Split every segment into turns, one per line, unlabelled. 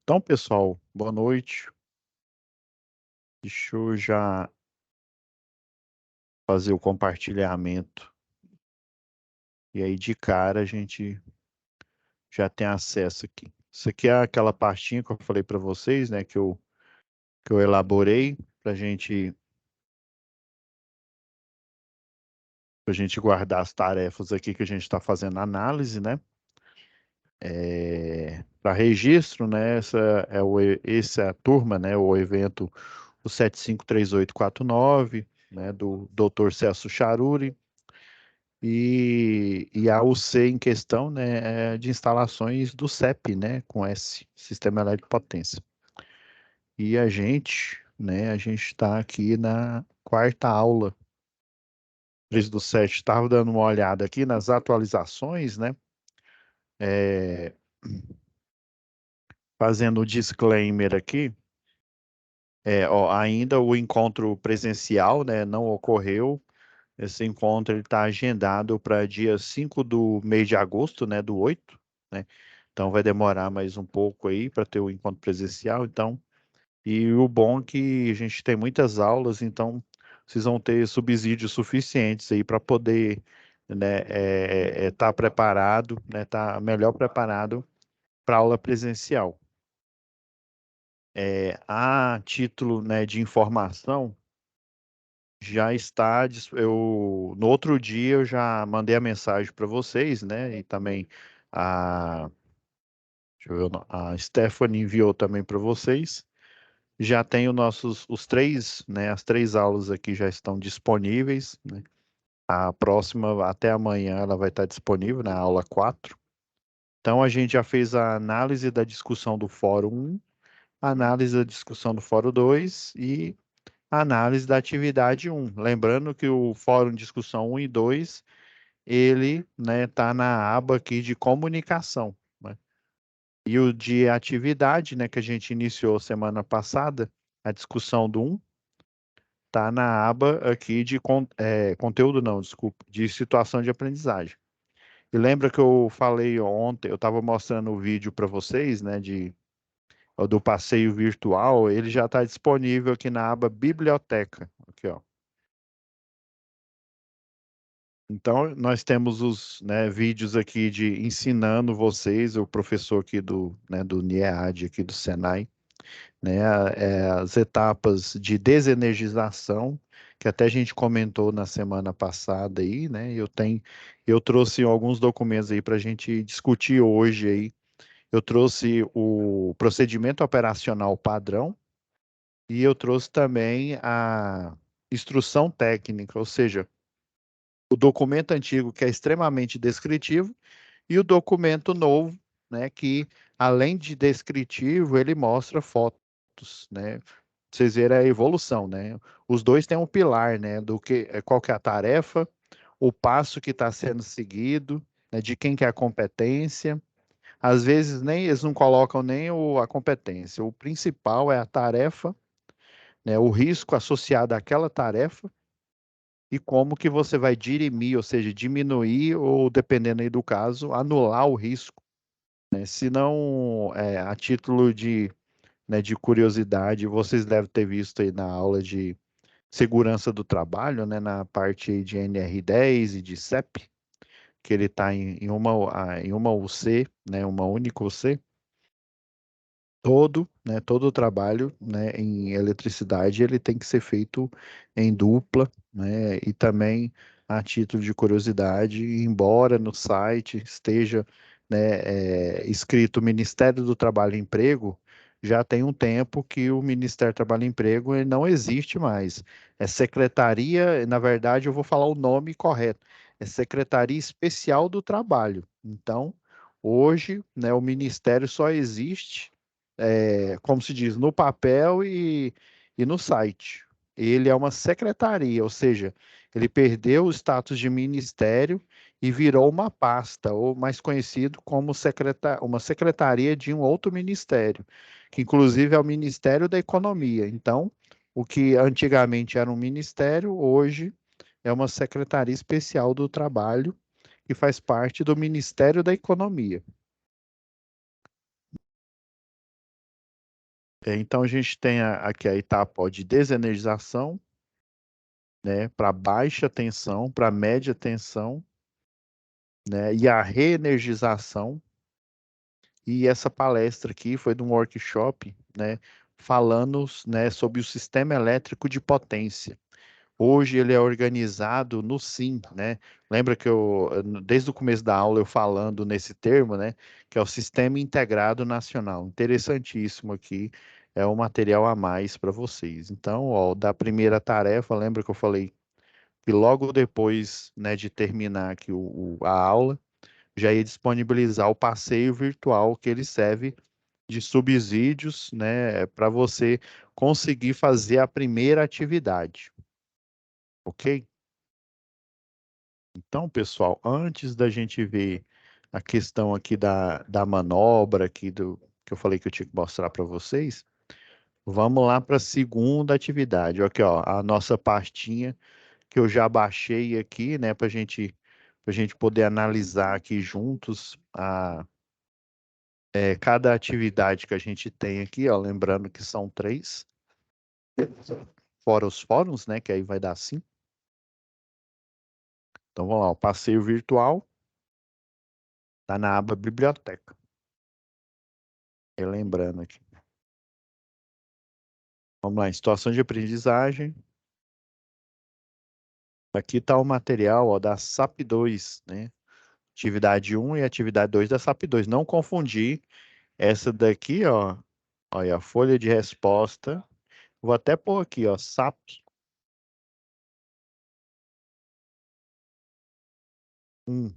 Então, pessoal, boa noite. Deixa eu já fazer o compartilhamento. E aí, de cara, a gente já tem acesso aqui. Isso aqui é aquela pastinha que eu falei para vocês, né? Que eu elaborei pra gente guardar as tarefas aqui que a gente está fazendo análise, né? Para registro, né? Essa é a turma, né? O evento, o 753849, né? Do Dr. Celso Charuri. E a UC em questão, né, é de instalações do CEP, né, com S, Sistema Elétrico de Potência. E a gente está aqui na quarta aula. 3/7, estava dando uma olhada aqui nas atualizações, né, é, fazendo o disclaimer aqui. Ó, ainda o encontro presencial, né, não ocorreu. Esse encontro está agendado para dia 5 do mês de agosto, né, do 8, né? Então vai demorar mais um pouco aí para ter o encontro presencial, então. E o bom é que a gente tem muitas aulas, então vocês vão ter subsídios suficientes aí para poder, né, tá preparado, né, tá melhor preparado para aula presencial. A título, né, de informação, já está. No outro dia eu já mandei a mensagem para vocês, né? E também a, deixa eu ver, a Stephanie enviou também para vocês. Já tem os três, né? As três aulas aqui já estão disponíveis, né? A próxima, até amanhã, ela vai estar disponível, na aula 4. Então, a gente já fez a análise da discussão do Fórum 1, a análise da discussão do Fórum 2 e análise da atividade 1. Lembrando que o Fórum Discussão 1 e 2, ele, né, tá na aba aqui de comunicação, né? E o de atividade, né, que a gente iniciou semana passada, a discussão do 1, tá na aba aqui de conteúdo, não, desculpa, de situação de aprendizagem. E lembra que eu falei ontem, eu estava mostrando o vídeo para vocês, né, do passeio virtual, ele já está disponível aqui na aba biblioteca, aqui, ó. Então, nós temos os, né, vídeos aqui de ensinando vocês, o professor aqui do NIEAD, aqui do Senai, né, as etapas de desenergização, que até a gente comentou na semana passada aí, né, eu trouxe alguns documentos aí para a gente discutir hoje aí. Eu trouxe o procedimento operacional padrão e eu trouxe também a instrução técnica, ou seja, o documento antigo, que é extremamente descritivo, e o documento novo, né, que além de descritivo, ele mostra fotos, né? Pra vocês verem a evolução, né? Os dois têm um pilar, né, do que qual que é a tarefa, o passo que está sendo seguido, né, de quem que é a competência. Às vezes nem eles não colocam nem a competência. O principal é a tarefa, né, o risco associado àquela tarefa e como que você vai dirimir, ou seja, diminuir ou, dependendo aí do caso, anular o risco, né? Se não, a título de curiosidade, vocês devem ter visto aí na aula de segurança do trabalho, né, na parte aí de NR10 e de CEP, que ele está em uma UC, né, uma única UC. Todo o trabalho, né, em eletricidade, ele tem que ser feito em dupla, né, e também a título de curiosidade, embora no site esteja, né, escrito Ministério do Trabalho e Emprego, já tem um tempo que o Ministério do Trabalho e Emprego ele não existe mais. É Secretaria, na verdade, eu vou falar o nome correto, é Secretaria Especial do Trabalho. Então, hoje, né, o Ministério só existe, como se diz, no papel e no site. Ele é uma secretaria, ou seja, ele perdeu o status de ministério e virou uma pasta, ou mais conhecido como uma secretaria de um outro ministério, que inclusive é o Ministério da Economia. Então, o que antigamente era um ministério, hoje é uma secretaria especial do trabalho, que faz parte do Ministério da Economia. Então a gente tem aqui a etapa ó, de desenergização, né, para baixa tensão, para média tensão, né, e a reenergização. E essa palestra aqui foi de um workshop, né, falando, né, sobre o sistema elétrico de potência. Hoje ele é organizado no SIM, né? Lembra que desde o começo da aula eu falando nesse termo, né, que é o Sistema Integrado Nacional. Interessantíssimo aqui, é um material a mais para vocês. Então, ó, da primeira tarefa, lembra que eu falei que logo depois, né, de terminar aqui a aula, já ia disponibilizar o passeio virtual que ele serve de subsídios, né, para você conseguir fazer a primeira atividade, ok? Então, pessoal, antes da gente ver a questão aqui da manobra aqui que eu falei que eu tinha que mostrar para vocês, vamos lá para a segunda atividade. Aqui, ó, a nossa pastinha que eu já baixei aqui, né, para gente poder analisar aqui juntos cada atividade que a gente tem aqui, ó, lembrando que são três, fora os fóruns, né, que aí vai dar cinco. Então, vamos lá, o passeio virtual está na aba biblioteca. Relembrando aqui. Vamos lá, em situação de aprendizagem. Aqui está o material ó, da SAP 2, né? Atividade um e atividade 2 da SAP 2. Não confundir essa daqui, ó. Olha, a folha de resposta. Vou até pôr aqui, ó, SAP 1.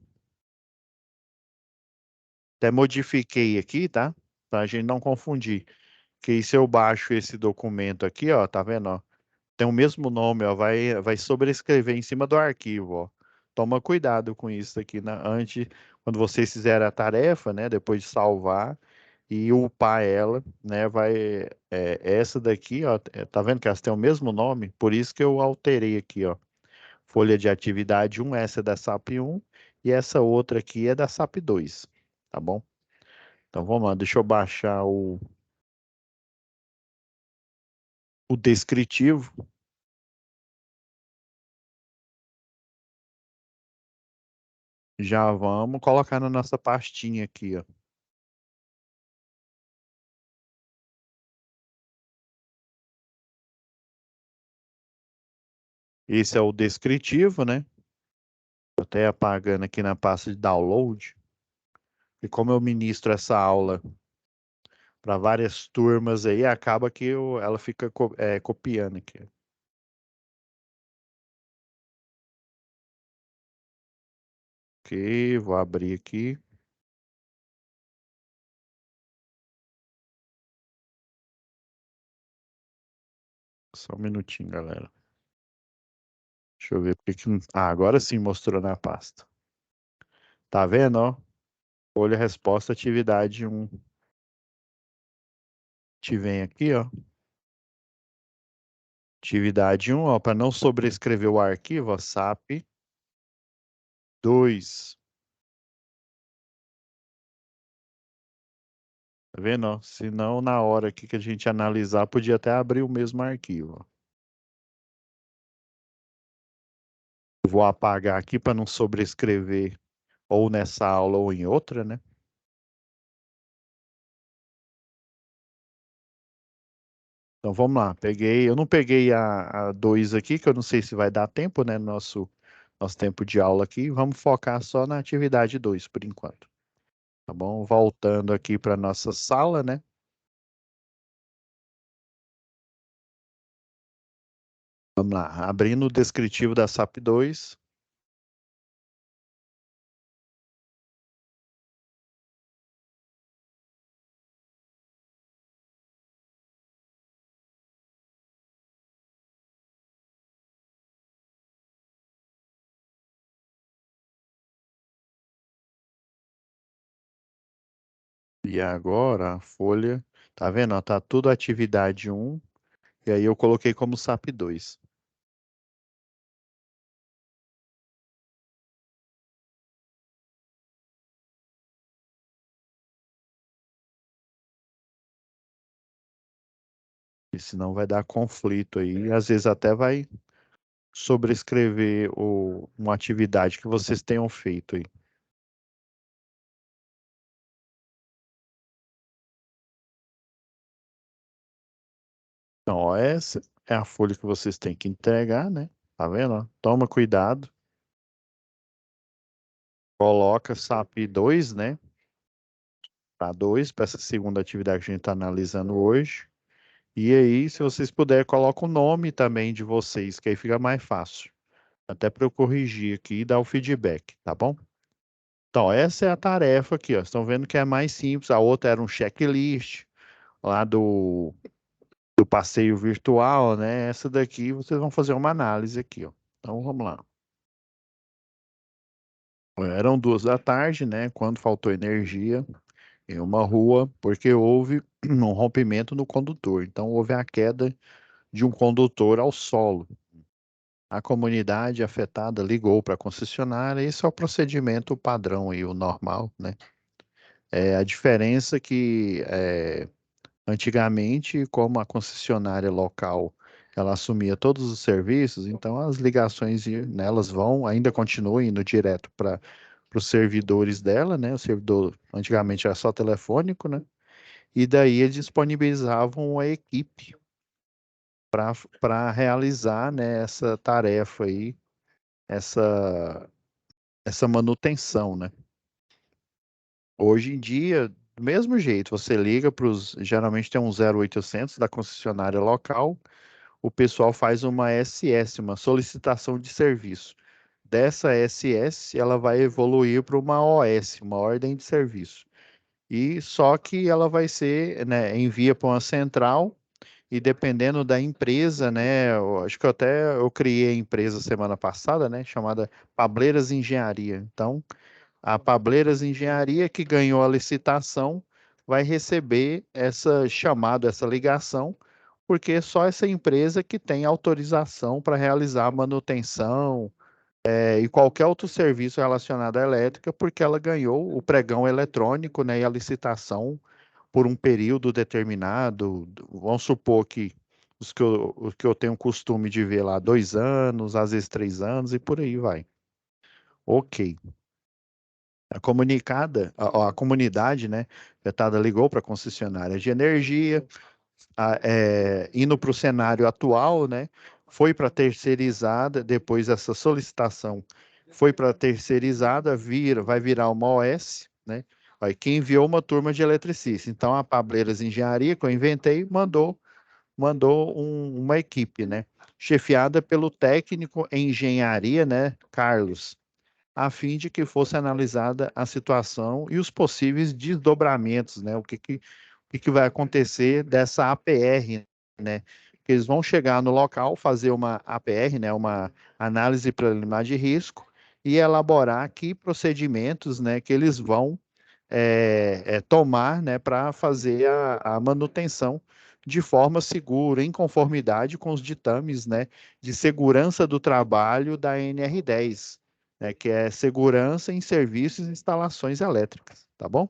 Até modifiquei aqui, tá? Para a gente não confundir. Que aí se eu baixo esse documento aqui, ó, tá vendo, ó? Tem o mesmo nome, ó, vai sobrescrever em cima do arquivo, ó. Toma cuidado com isso aqui, né? Antes, quando vocês fizerem a tarefa, né, depois de salvar e upar ela, né, essa daqui, ó, tá vendo que elas têm o mesmo nome? Por isso que eu alterei aqui, ó. Folha de atividade um, essa é da SAP 1 e essa outra aqui é da SAP 2, tá bom? Então vamos lá, deixa eu baixar o descritivo. Já vamos colocar na nossa pastinha aqui, ó. Esse é o descritivo, né? Tô até apagando aqui na pasta de download. E como eu ministro essa aula para várias turmas aí, acaba que ela fica copiando aqui. Ok, vou abrir aqui. Só um minutinho, galera. Deixa eu ver porque que. Ah, agora sim mostrou na pasta. Tá vendo, ó? Folha resposta atividade um. Te vem aqui, ó. Atividade um, ó, para não sobrescrever o arquivo, ó, SAP 2. Tá vendo? Ó? Se não, na hora aqui que a gente analisar, podia até abrir o mesmo arquivo. Ó. Vou apagar aqui para não sobrescrever ou nessa aula ou em outra, né? Então vamos lá. Eu não peguei a 2 aqui, que eu não sei se vai dar tempo, né? Nosso tempo de aula aqui. Vamos focar só na atividade 2 por enquanto. Tá bom? Voltando aqui para nossa sala, né? Vamos lá. Abrindo o descritivo da SAP 2. E agora a folha. Tá vendo? Ó, tá tudo atividade um. E aí eu coloquei como SAP 2. E senão vai dar conflito aí. Às vezes até vai sobrescrever uma atividade que vocês tenham feito aí. Então, ó, essa é a folha que vocês têm que entregar, né? Tá vendo? Ó? Toma cuidado. Coloca SAP 2, né? Para 2, para essa segunda atividade que a gente está analisando hoje. E aí, se vocês puderem, coloca o nome também de vocês, que aí fica mais fácil. Até para eu corrigir aqui e dar o feedback, tá bom? Então, essa é a tarefa aqui, ó. Estão vendo que é mais simples. A outra era um checklist lá do passeio virtual, né? Essa daqui vocês vão fazer uma análise aqui, ó. Então, vamos lá. Eram 2 da tarde, né? Quando faltou energia em uma rua, porque houve um rompimento no condutor. Então, houve a queda de um condutor ao solo. A comunidade afetada ligou para a concessionária. Esse é o procedimento padrão e o normal, né? A diferença que antigamente, como a concessionária local ela assumia todos os serviços, então as ligações nelas vão, ainda continuam indo direto para os servidores dela, né? O servidor antigamente era só telefônico, né? E daí eles disponibilizavam a equipe para realizar, né, essa tarefa aí, essa, essa manutenção, né? Hoje em dia, do mesmo jeito, você liga para os. Geralmente tem um 0800 da concessionária local, o pessoal faz uma SS, uma solicitação de serviço. Dessa SS, ela vai evoluir para uma OS, uma ordem de serviço. E só que ela vai ser, né, envia para uma central e dependendo da empresa, né, acho que eu criei a empresa semana passada, né, chamada Pableiras Engenharia. Então, a Pableiras Engenharia, que ganhou a licitação, vai receber essa chamada, essa ligação, porque é só essa empresa que tem autorização para realizar a manutenção, e qualquer outro serviço relacionado à elétrica, porque ela ganhou o pregão eletrônico, né, e a licitação por um período determinado. Vamos supor que os que eu tenho costume de ver lá, 2 anos, às vezes 3 anos, e por aí vai. Ok. A comunidade, né, afetada ligou para a concessionária de energia, indo para o cenário atual, né, foi para terceirizada, depois dessa solicitação, foi para terceirizada, vai virar uma OS, né, aí quem enviou uma turma de eletricistas. Então, a Pableiras Engenharia, que eu inventei, mandou uma equipe, né, chefiada pelo técnico em engenharia, né, Carlos, a fim de que fosse analisada a situação e os possíveis desdobramentos, né? O que vai acontecer dessa APR, né? Que eles vão chegar no local, fazer uma APR, né? Uma análise preliminar de risco e elaborar que procedimentos, né? Que eles vão tomar, né? Para fazer a manutenção de forma segura, em conformidade com os ditames, né? De segurança do trabalho da NR10, né, que é segurança em serviços e instalações elétricas, tá bom?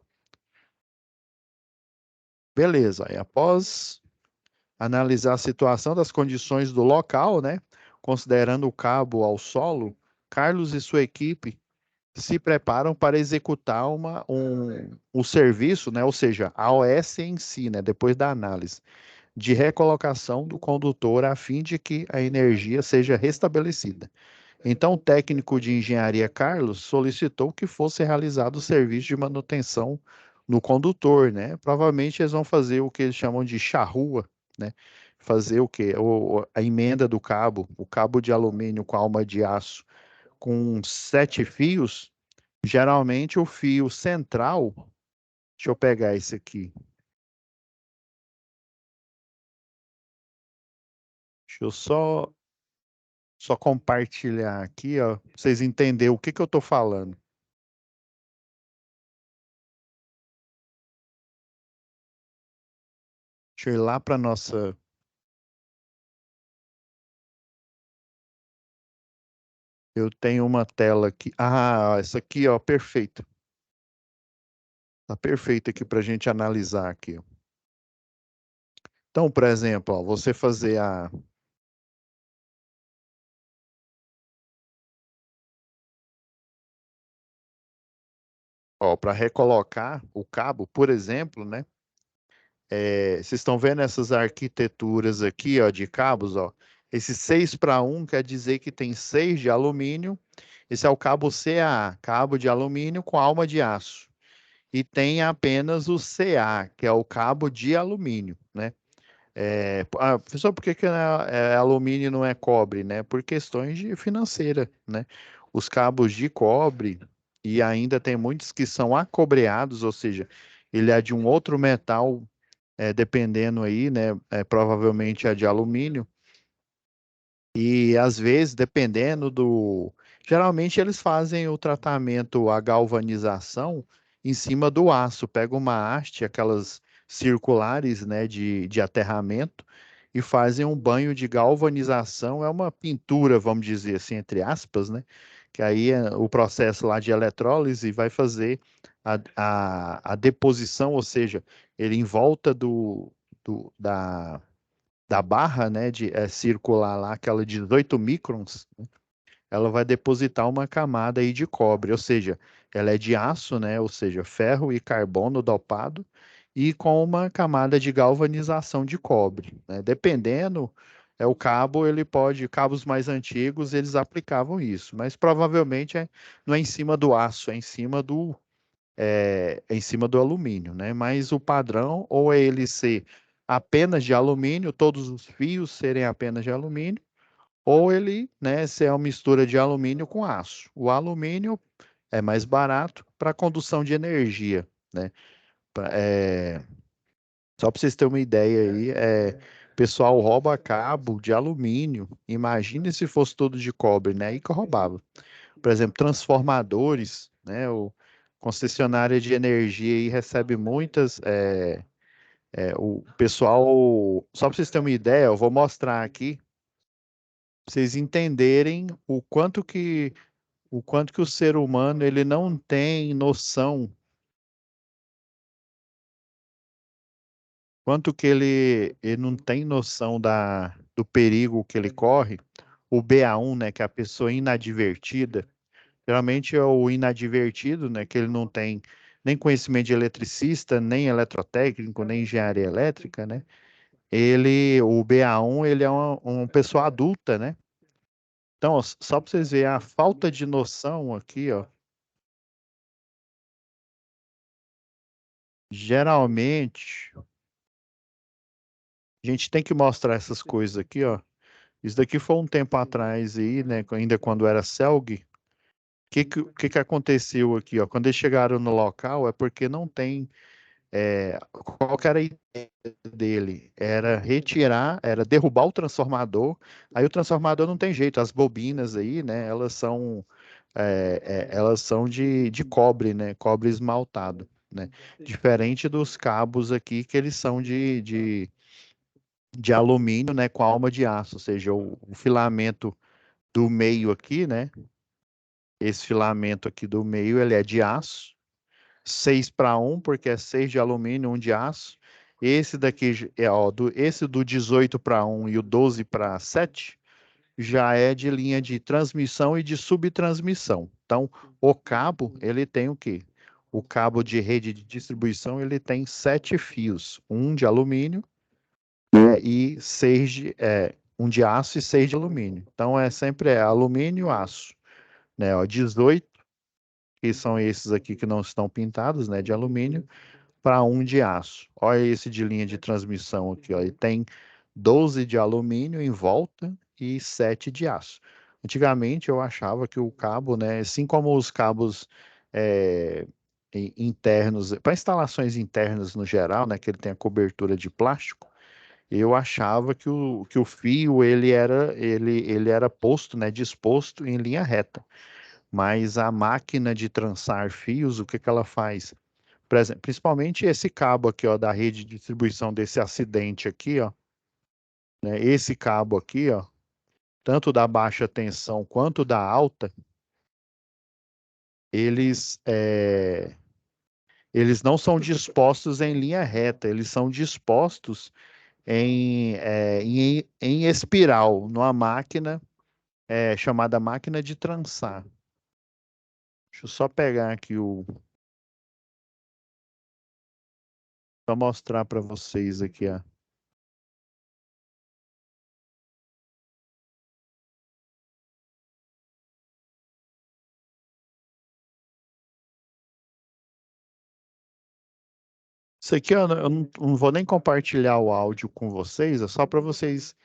Beleza. Aí, após analisar a situação das condições do local, né, considerando o cabo ao solo, Carlos e sua equipe se preparam para executar um serviço, né, ou seja, a OS em si, né, depois da análise, de recolocação do condutor a fim de que a energia seja restabelecida. Então, o técnico de engenharia Carlos solicitou que fosse realizado o serviço de manutenção no condutor, né? Provavelmente eles vão fazer o que eles chamam de charrua, né? Fazer o quê? A emenda do cabo, o cabo de alumínio com alma de aço, com 7 fios. Geralmente o fio central, deixa eu pegar esse aqui, deixa eu só compartilhar aqui, ó, pra vocês entenderem o que que eu estou falando. Deixa eu ir lá para nossa. Eu tenho uma tela aqui. Ah, essa aqui, ó, perfeito. Tá perfeito aqui para a gente analisar aqui. Então, por exemplo, ó, você fazer para recolocar o cabo, por exemplo, né? Vocês estão vendo essas arquiteturas aqui, ó, de cabos, ó. Esse 6 para 1 quer dizer que tem 6 de alumínio. Esse é o cabo CA, cabo de alumínio com alma de aço. E tem apenas o CA, que é o cabo de alumínio, né? Professor, por que que alumínio e não é cobre, né? Por questões de financeira, né? Os cabos de cobre, e ainda tem muitos que são acobreados, ou seja, ele é de um outro metal, dependendo aí, né? Provavelmente é de alumínio. E às vezes, dependendo do. Geralmente eles fazem o tratamento, a galvanização, em cima do aço. Pega uma haste, aquelas circulares, né, de aterramento, e fazem um banho de galvanização. É uma pintura, vamos dizer assim, entre aspas, né? Que aí o processo lá de eletrólise vai fazer a deposição, ou seja, ele em volta da barra, né, circular lá, aquela de 18 microns, ela vai depositar uma camada aí de cobre, ou seja, ela é de aço, né, ou seja, ferro e carbono dopado, e com uma camada de galvanização de cobre, né? Dependendo, o cabo, ele pode, cabos mais antigos, eles aplicavam isso, mas provavelmente não é em cima do aço, é em cima do alumínio, né? Mas o padrão, ou é ele ser apenas de alumínio, todos os fios serem apenas de alumínio, ou ele, né, ser uma mistura de alumínio com aço. O alumínio é mais barato para condução de energia, né? Pra- é, Só para vocês terem uma ideia aí, o pessoal rouba cabo de alumínio. Imagine se fosse todo de cobre, né? Aí que eu roubava. Por exemplo, transformadores, né? O concessionária de energia aí recebe muitas. O pessoal, só para vocês terem uma ideia, eu vou mostrar aqui, para vocês entenderem o quanto que o ser humano ele não tem noção, quanto que ele não tem noção do perigo que ele corre. O BA1, né, que é a pessoa inadvertida. Geralmente é o inadvertido, né, que ele não tem nem conhecimento de eletricista, nem eletrotécnico, nem engenharia elétrica, né? O BA1, ele é uma pessoa adulta, né? Então, ó, só para vocês verem a falta de noção aqui, ó. Geralmente, a gente tem que mostrar essas coisas aqui, ó. Isso daqui foi um tempo atrás aí, né? Ainda quando era CELG. O que que aconteceu aqui, ó? Quando eles chegaram no local, é porque não tem. Qual que era a ideia dele? Era derrubar o transformador. Aí o transformador não tem jeito, as bobinas aí, né? Elas são de cobre, né? Cobre esmaltado, né? Diferente dos cabos aqui, que eles são de alumínio, né? Com alma de aço, ou seja, o filamento do meio aqui, né? Esse filamento aqui do meio, ele é de aço. 6 para 1, porque é 6 de alumínio, 1 de aço. Esse daqui, esse do 18 para 1 e o 12 para 7 já é de linha de transmissão e de subtransmissão. Então, o cabo, ele tem o quê? O cabo de rede de distribuição, ele tem 7 fios, um de alumínio, e um de aço e 6 de alumínio. Então, sempre alumínio e aço, né? Ó, 18, que são esses aqui que não estão pintados, né, de alumínio, para um de aço. Olha esse de linha de transmissão aqui, ó. Ele tem 12 de alumínio em volta e 7 de aço. Antigamente eu achava que o cabo, né, assim como os cabos é, internos, para instalações internas no geral, né, que ele tem a cobertura de plástico, eu achava que o fio ele era posto, né, disposto em linha reta. Mas a máquina de trançar fios, o que que ela faz? Por exemplo, principalmente esse cabo aqui, ó, da rede de distribuição desse acidente aqui, ó, né? Esse cabo aqui, ó, tanto da baixa tensão quanto da alta, eles, eles não são dispostos em linha reta, eles são dispostos em espiral, numa máquina chamada máquina de trançar. Deixa eu só pegar aqui para mostrar para vocês aqui, ó. Isso aqui eu não vou nem compartilhar o áudio com vocês, é só para vocês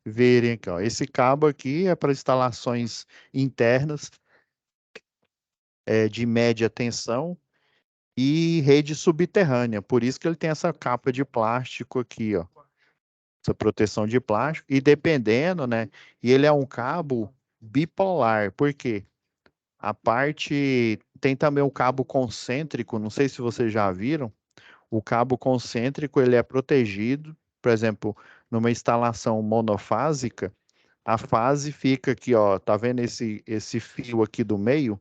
verem aqui, ó. Esse cabo aqui é para instalações internas de média tensão e rede subterrânea. Por isso que ele tem essa capa de plástico aqui, ó. Essa proteção de plástico. E dependendo, né? E ele é um cabo bipolar. Por quê? A parte tem também o cabo concêntrico. Não sei se vocês já viram. O cabo concêntrico ele é protegido. Por exemplo, numa instalação monofásica, a fase fica aqui, ó. Tá vendo esse fio aqui do meio?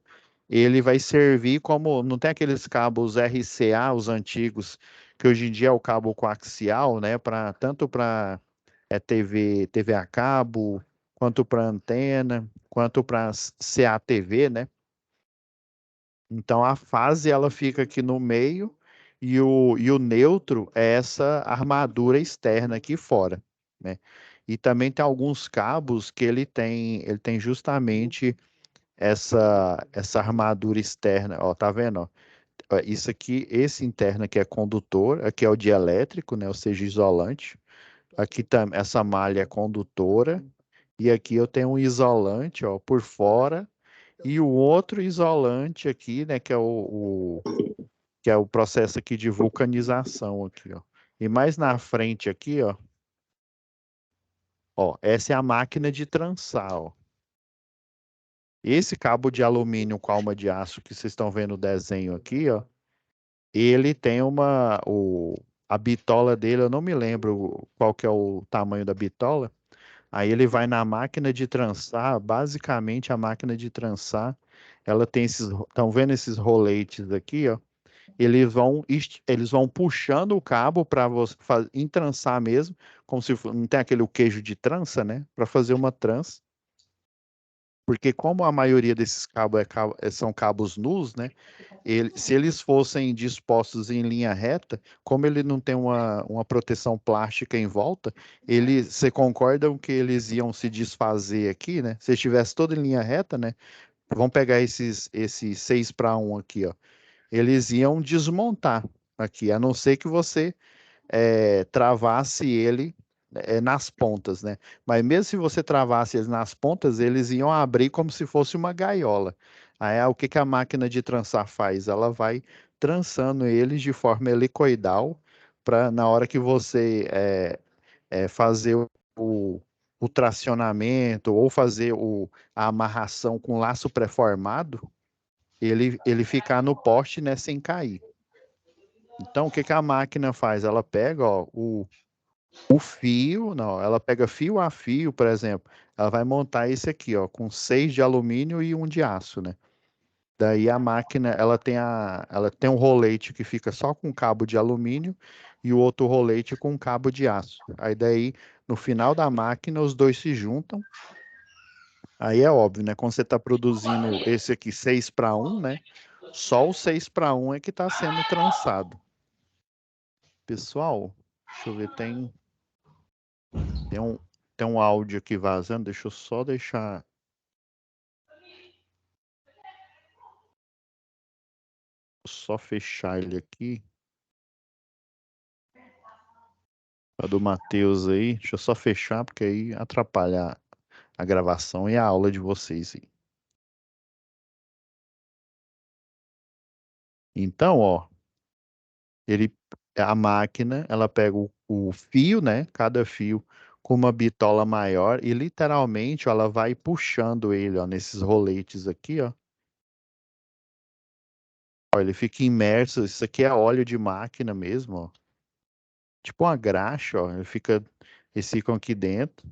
Ele vai servir como, não tem aqueles cabos RCA, os antigos, que hoje em dia é o cabo coaxial, né, para tanto para TV a cabo, quanto para antena, quanto para CATV, né? Então a fase ela fica aqui no meio e o neutro é essa armadura externa aqui fora, né? E também tem alguns cabos que ele tem justamente essa armadura externa, ó, tá vendo? Ó? Ó, isso aqui, esse interno aqui é condutor, aqui é o dielétrico, né? Ou seja, isolante. Aqui também essa malha é condutora e aqui eu tenho um isolante, ó, por fora e o outro isolante aqui, né? Que é o processo aqui de vulcanização aqui, ó. E mais na frente aqui, ó, essa é a máquina de trançar, ó. Esse cabo de alumínio com alma de aço que vocês estão vendo o desenho aqui, ó, ele tem a bitola dele, eu não me lembro qual que é o tamanho da bitola. Aí ele vai na máquina de trançar, basicamente a máquina de trançar, ela tem estão vendo esses roletes aqui, ó? Eles vão puxando o cabo para você entrançar mesmo, como se não tem aquele queijo de trança, né? Para fazer uma trança. Porque como a maioria desses cabos são cabos nus, né? Se eles fossem dispostos em linha reta, como ele não tem uma proteção plástica em volta, você concordam que eles iam se desfazer aqui, né? Se estivesse todo em linha reta, né? Vamos pegar esses 6-1 aqui, ó. Eles iam desmontar aqui, a não ser que você travasse ele nas pontas, né? Mas mesmo se você travasse eles nas pontas, eles iam abrir como se fosse uma gaiola. Aí o que que a máquina de trançar faz? Ela vai trançando eles de forma helicoidal para na hora que você fazer o, o tracionamento ou fazer a amarração com laço pré-formado, ele ficar no poste, né, sem cair. Então, o que que a máquina faz? Ela pega, ó, o fio, não, ela pega fio a fio, por exemplo, ela vai montar esse aqui, ó, com 6 de alumínio e um de aço, né? Daí a máquina, ela tem um rolete que fica só com cabo de alumínio e o outro rolete com cabo de aço. Aí daí, no final da máquina, os dois se juntam. Aí é óbvio, né? Quando você está produzindo esse aqui 6-1, né? Só o 6-1 é que está sendo trançado. Pessoal, deixa eu ver, tem um, tem um áudio aqui vazando, deixa eu só só fechar ele aqui. A do Matheus aí, deixa eu só fechar, porque aí atrapalha a gravação e a aula de vocês aí. Então, ó, ele, a máquina, ela pega o fio, né? Cada fio com uma bitola maior e literalmente ó, ela vai puxando ele, ó, nesses roletes aqui, ó. Ó, ele fica imerso, isso aqui é óleo de máquina mesmo, ó. Tipo uma graxa, ó, eles ficam aqui dentro.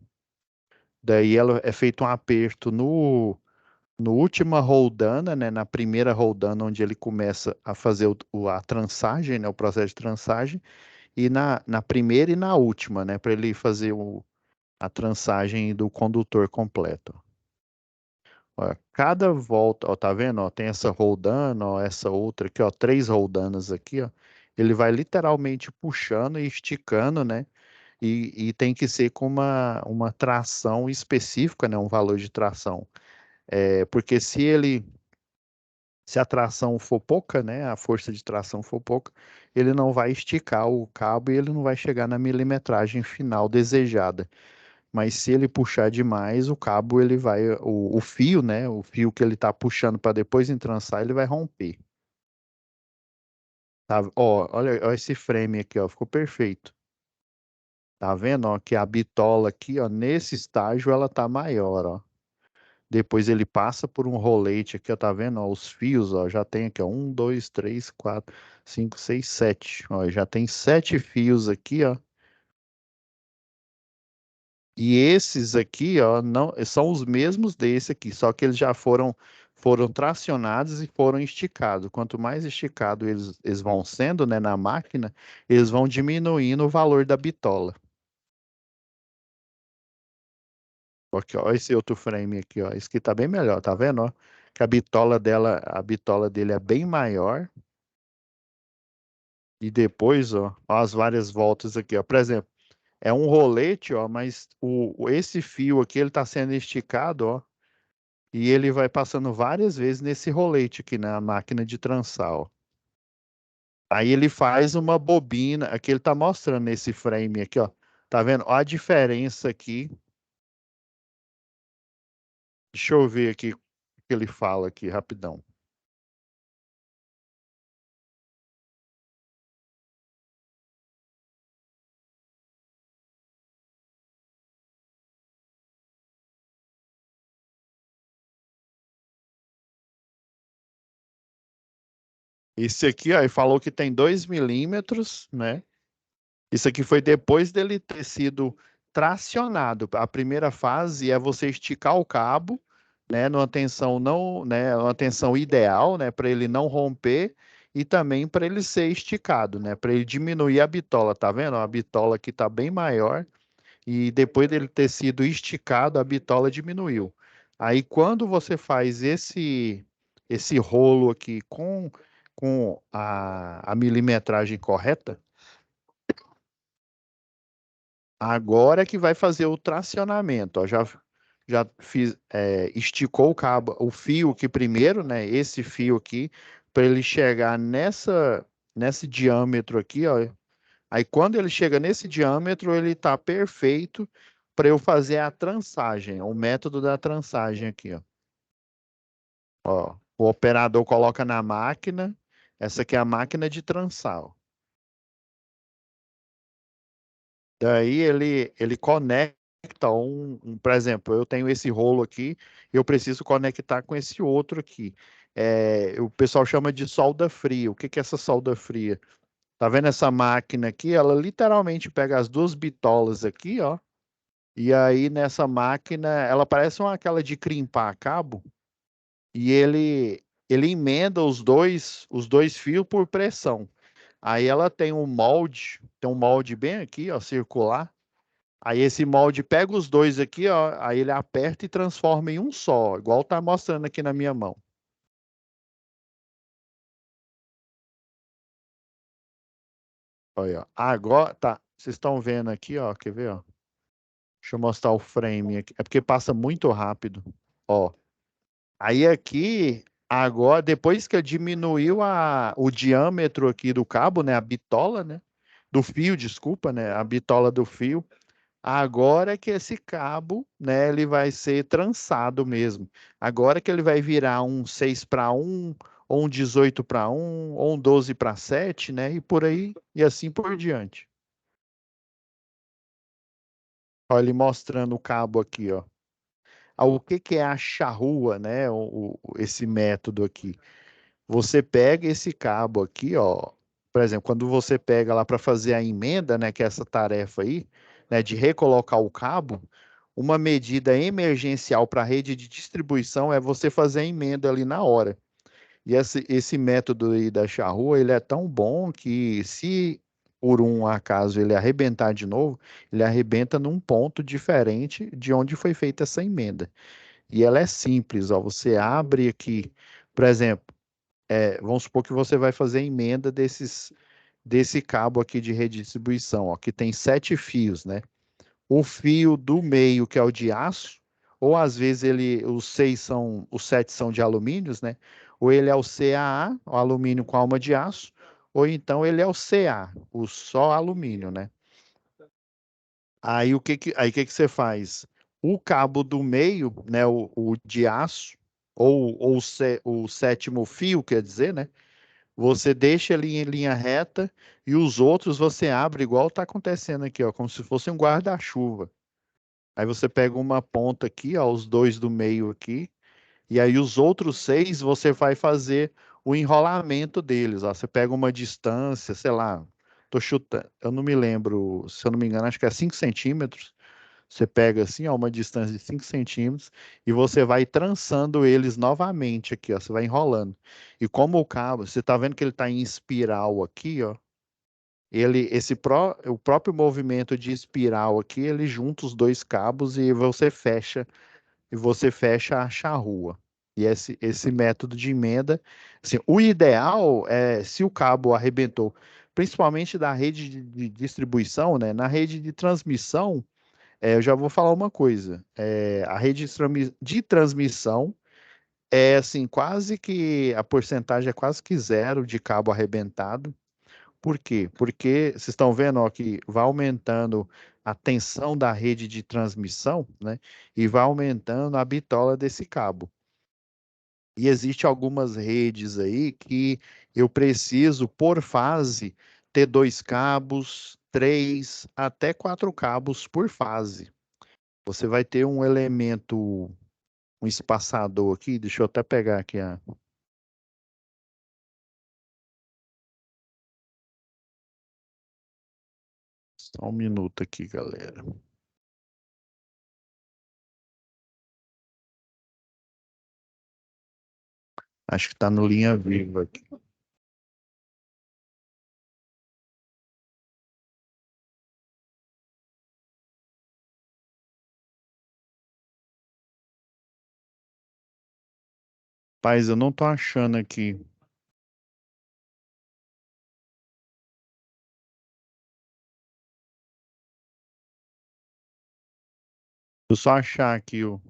Daí ela é feito um aperto no última roldana, né, na primeira roldana onde ele começa a fazer a trançagem, né, o processo de trançagem, e na primeira e na última, né? Para ele fazer a trançagem do condutor completo. Ó, cada volta, ó, tá vendo? Ó, tem essa roldana, ó, essa outra aqui, ó, três roldanas aqui, ó. Ele vai literalmente puxando e esticando, né? E tem que ser com uma tração específica, né? Um valor de tração. Porque se a tração for pouca, né? A força de tração for pouca, ele não vai esticar o cabo e ele não vai chegar na milimetragem final desejada. Mas se ele puxar demais, o cabo ele vai, o fio, né? O fio que ele tá puxando para depois entrançar, ele vai romper. Tá? Ó, olha esse frame aqui, ó, ficou perfeito. Tá vendo, ó, que a bitola aqui, ó, nesse estágio ela tá maior, ó. Depois ele passa por um rolete aqui, ó, tá vendo, ó, os fios, ó, já tem aqui, ó, um, dois, três, quatro, cinco, seis, sete, ó, já tem sete fios aqui, ó. E esses aqui, ó, não, são os mesmos desse aqui, só que eles já foram tracionados e foram esticados. Quanto mais esticado eles vão sendo, né, na máquina, eles vão diminuindo o valor da bitola. Porque, ó, esse outro frame aqui, ó, esse aqui tá bem melhor, tá vendo, ó? Que a bitola dele é bem maior. E depois, ó, as várias voltas aqui, ó. Por exemplo, é um rolete, ó, mas esse fio aqui, ele tá sendo esticado, ó. E ele vai passando várias vezes nesse rolete aqui na máquina de trançar, ó. Aí ele faz uma bobina, aqui ele tá mostrando nesse frame aqui, ó. Tá vendo? Ó a diferença aqui. Deixa eu ver aqui o que ele fala aqui, rapidão. Esse aqui, ó, ele falou que tem 2 milímetros, né? Isso aqui foi depois dele ter sido tracionado. A primeira fase é você esticar o cabo, né, numa tensão não, né, uma tensão ideal, né, para ele não romper e também para ele ser esticado, né, para ele diminuir a bitola, tá vendo? A bitola aqui tá bem maior e depois dele ter sido esticado, a bitola diminuiu. Aí quando você faz esse rolo aqui com a milimetragem correta, agora que vai fazer o tracionamento, ó, já fiz, esticou o cabo, o fio aqui primeiro, né? Esse fio aqui, para ele chegar nesse diâmetro aqui, ó. Aí quando ele chega nesse diâmetro, ele tá perfeito para eu fazer a trançagem, o método da trançagem aqui, ó. Ó, o operador coloca na máquina, essa aqui é a máquina de trançar, ó. Daí ele conecta por exemplo, eu tenho esse rolo aqui, eu preciso conectar com esse outro aqui. O pessoal chama de solda fria. O que que é essa solda fria? Tá vendo essa máquina aqui? Ela literalmente pega as duas bitolas aqui, ó. E aí nessa máquina, ela parece aquela de crimpar cabo. E ele emenda os dois fios por pressão. Aí ela tem um molde bem aqui, ó, circular. Aí esse molde pega os dois aqui, ó, aí ele aperta e transforma em um só, igual tá mostrando aqui na minha mão. Olha, ó. Agora, tá, vocês estão vendo aqui, ó, quer ver, ó? Deixa eu mostrar o frame aqui. É porque passa muito rápido, ó. Aí aqui, agora, depois que diminuiu o diâmetro aqui do cabo, né, a bitola, né, do fio, desculpa, né, a bitola do fio. Agora que esse cabo, né, ele vai ser trançado mesmo. Agora que ele vai virar um 6:1, ou um 18:1, ou um 12:7, né, e por aí, e assim por diante. Olha ele mostrando o cabo aqui, ó. O que que é a charrua, né, esse método aqui? Você pega esse cabo aqui, ó. Por exemplo, quando você pega lá para fazer a emenda, né, que é essa tarefa aí, né, de recolocar o cabo, uma medida emergencial para a rede de distribuição é você fazer a emenda ali na hora. E esse método aí da charrua, ele é tão bom que se por um acaso ele arrebentar de novo, ele arrebenta num ponto diferente de onde foi feita essa emenda. E ela é simples, ó, você abre aqui, por exemplo, vamos supor que você vai fazer a emenda desse cabo aqui de redistribuição, ó, que tem 7 fios, né? O fio do meio, que é o de aço, ou às vezes os 7 são de alumínios, né? Ou ele é o CAA, o alumínio com alma de aço, ou então ele é o CA, o só alumínio, né? Aí o que que você faz? O cabo do meio, né, o de aço, ou o 7º fio, quer dizer, né? Você deixa ele em linha reta e os outros você abre igual está acontecendo aqui, ó, como se fosse um guarda-chuva. Aí você pega uma ponta aqui, ó, os dois do meio aqui, e aí os outros 6 você vai fazer o enrolamento deles, ó. Você pega uma distância, sei lá, tô chutando, eu não me lembro, se eu não me engano, acho que é 5 centímetros. Você pega assim, ó, uma distância de 5 centímetros e você vai trançando eles novamente aqui, ó. Você vai enrolando. E como o cabo, você tá vendo que ele tá em espiral aqui, ó. O próprio movimento de espiral aqui, ele junta os dois cabos e você fecha a charrua. E esse método de emenda, assim, o ideal é se o cabo arrebentou, principalmente da rede de distribuição, né? Na rede de transmissão, eu já vou falar uma coisa. A rede de transmissão é assim, quase que a porcentagem é quase que zero de cabo arrebentado. Por quê? Porque vocês estão vendo, ó, que vai aumentando a tensão da rede de transmissão, né? E vai aumentando a bitola desse cabo. E existe algumas redes aí que eu preciso, por fase, ter 2 cabos, 3, até 4 cabos por fase. Você vai ter um elemento, um espaçador aqui, deixa eu até pegar aqui só um minuto aqui, galera. Acho que tá no linha viva aqui. Paz, eu não tô achando aqui. Eu só achar aqui o.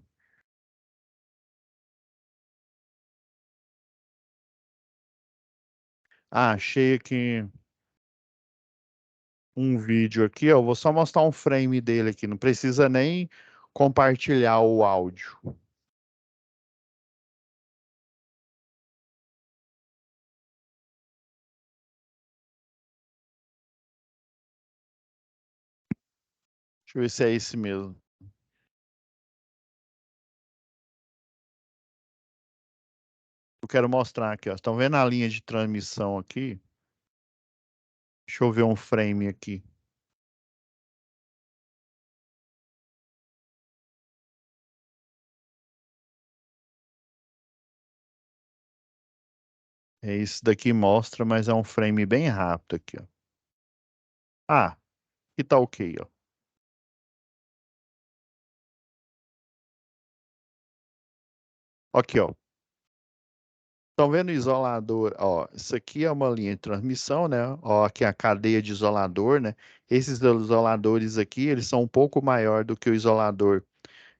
Ah, achei aqui um vídeo aqui, ó. Eu vou só mostrar um frame dele aqui. Não precisa nem compartilhar o áudio. Deixa eu ver se é esse mesmo. Eu quero mostrar aqui, ó. Estão vendo a linha de transmissão aqui? Deixa eu ver um frame aqui. É esse daqui mostra, mas é um frame bem rápido aqui, ó. Ah, aqui tá ok, ó. Aqui, ó. Estão vendo o isolador? Ó, isso aqui é uma linha de transmissão, né? Ó, aqui é a cadeia de isolador, né? Esses isoladores aqui, eles são um pouco maior do que o isolador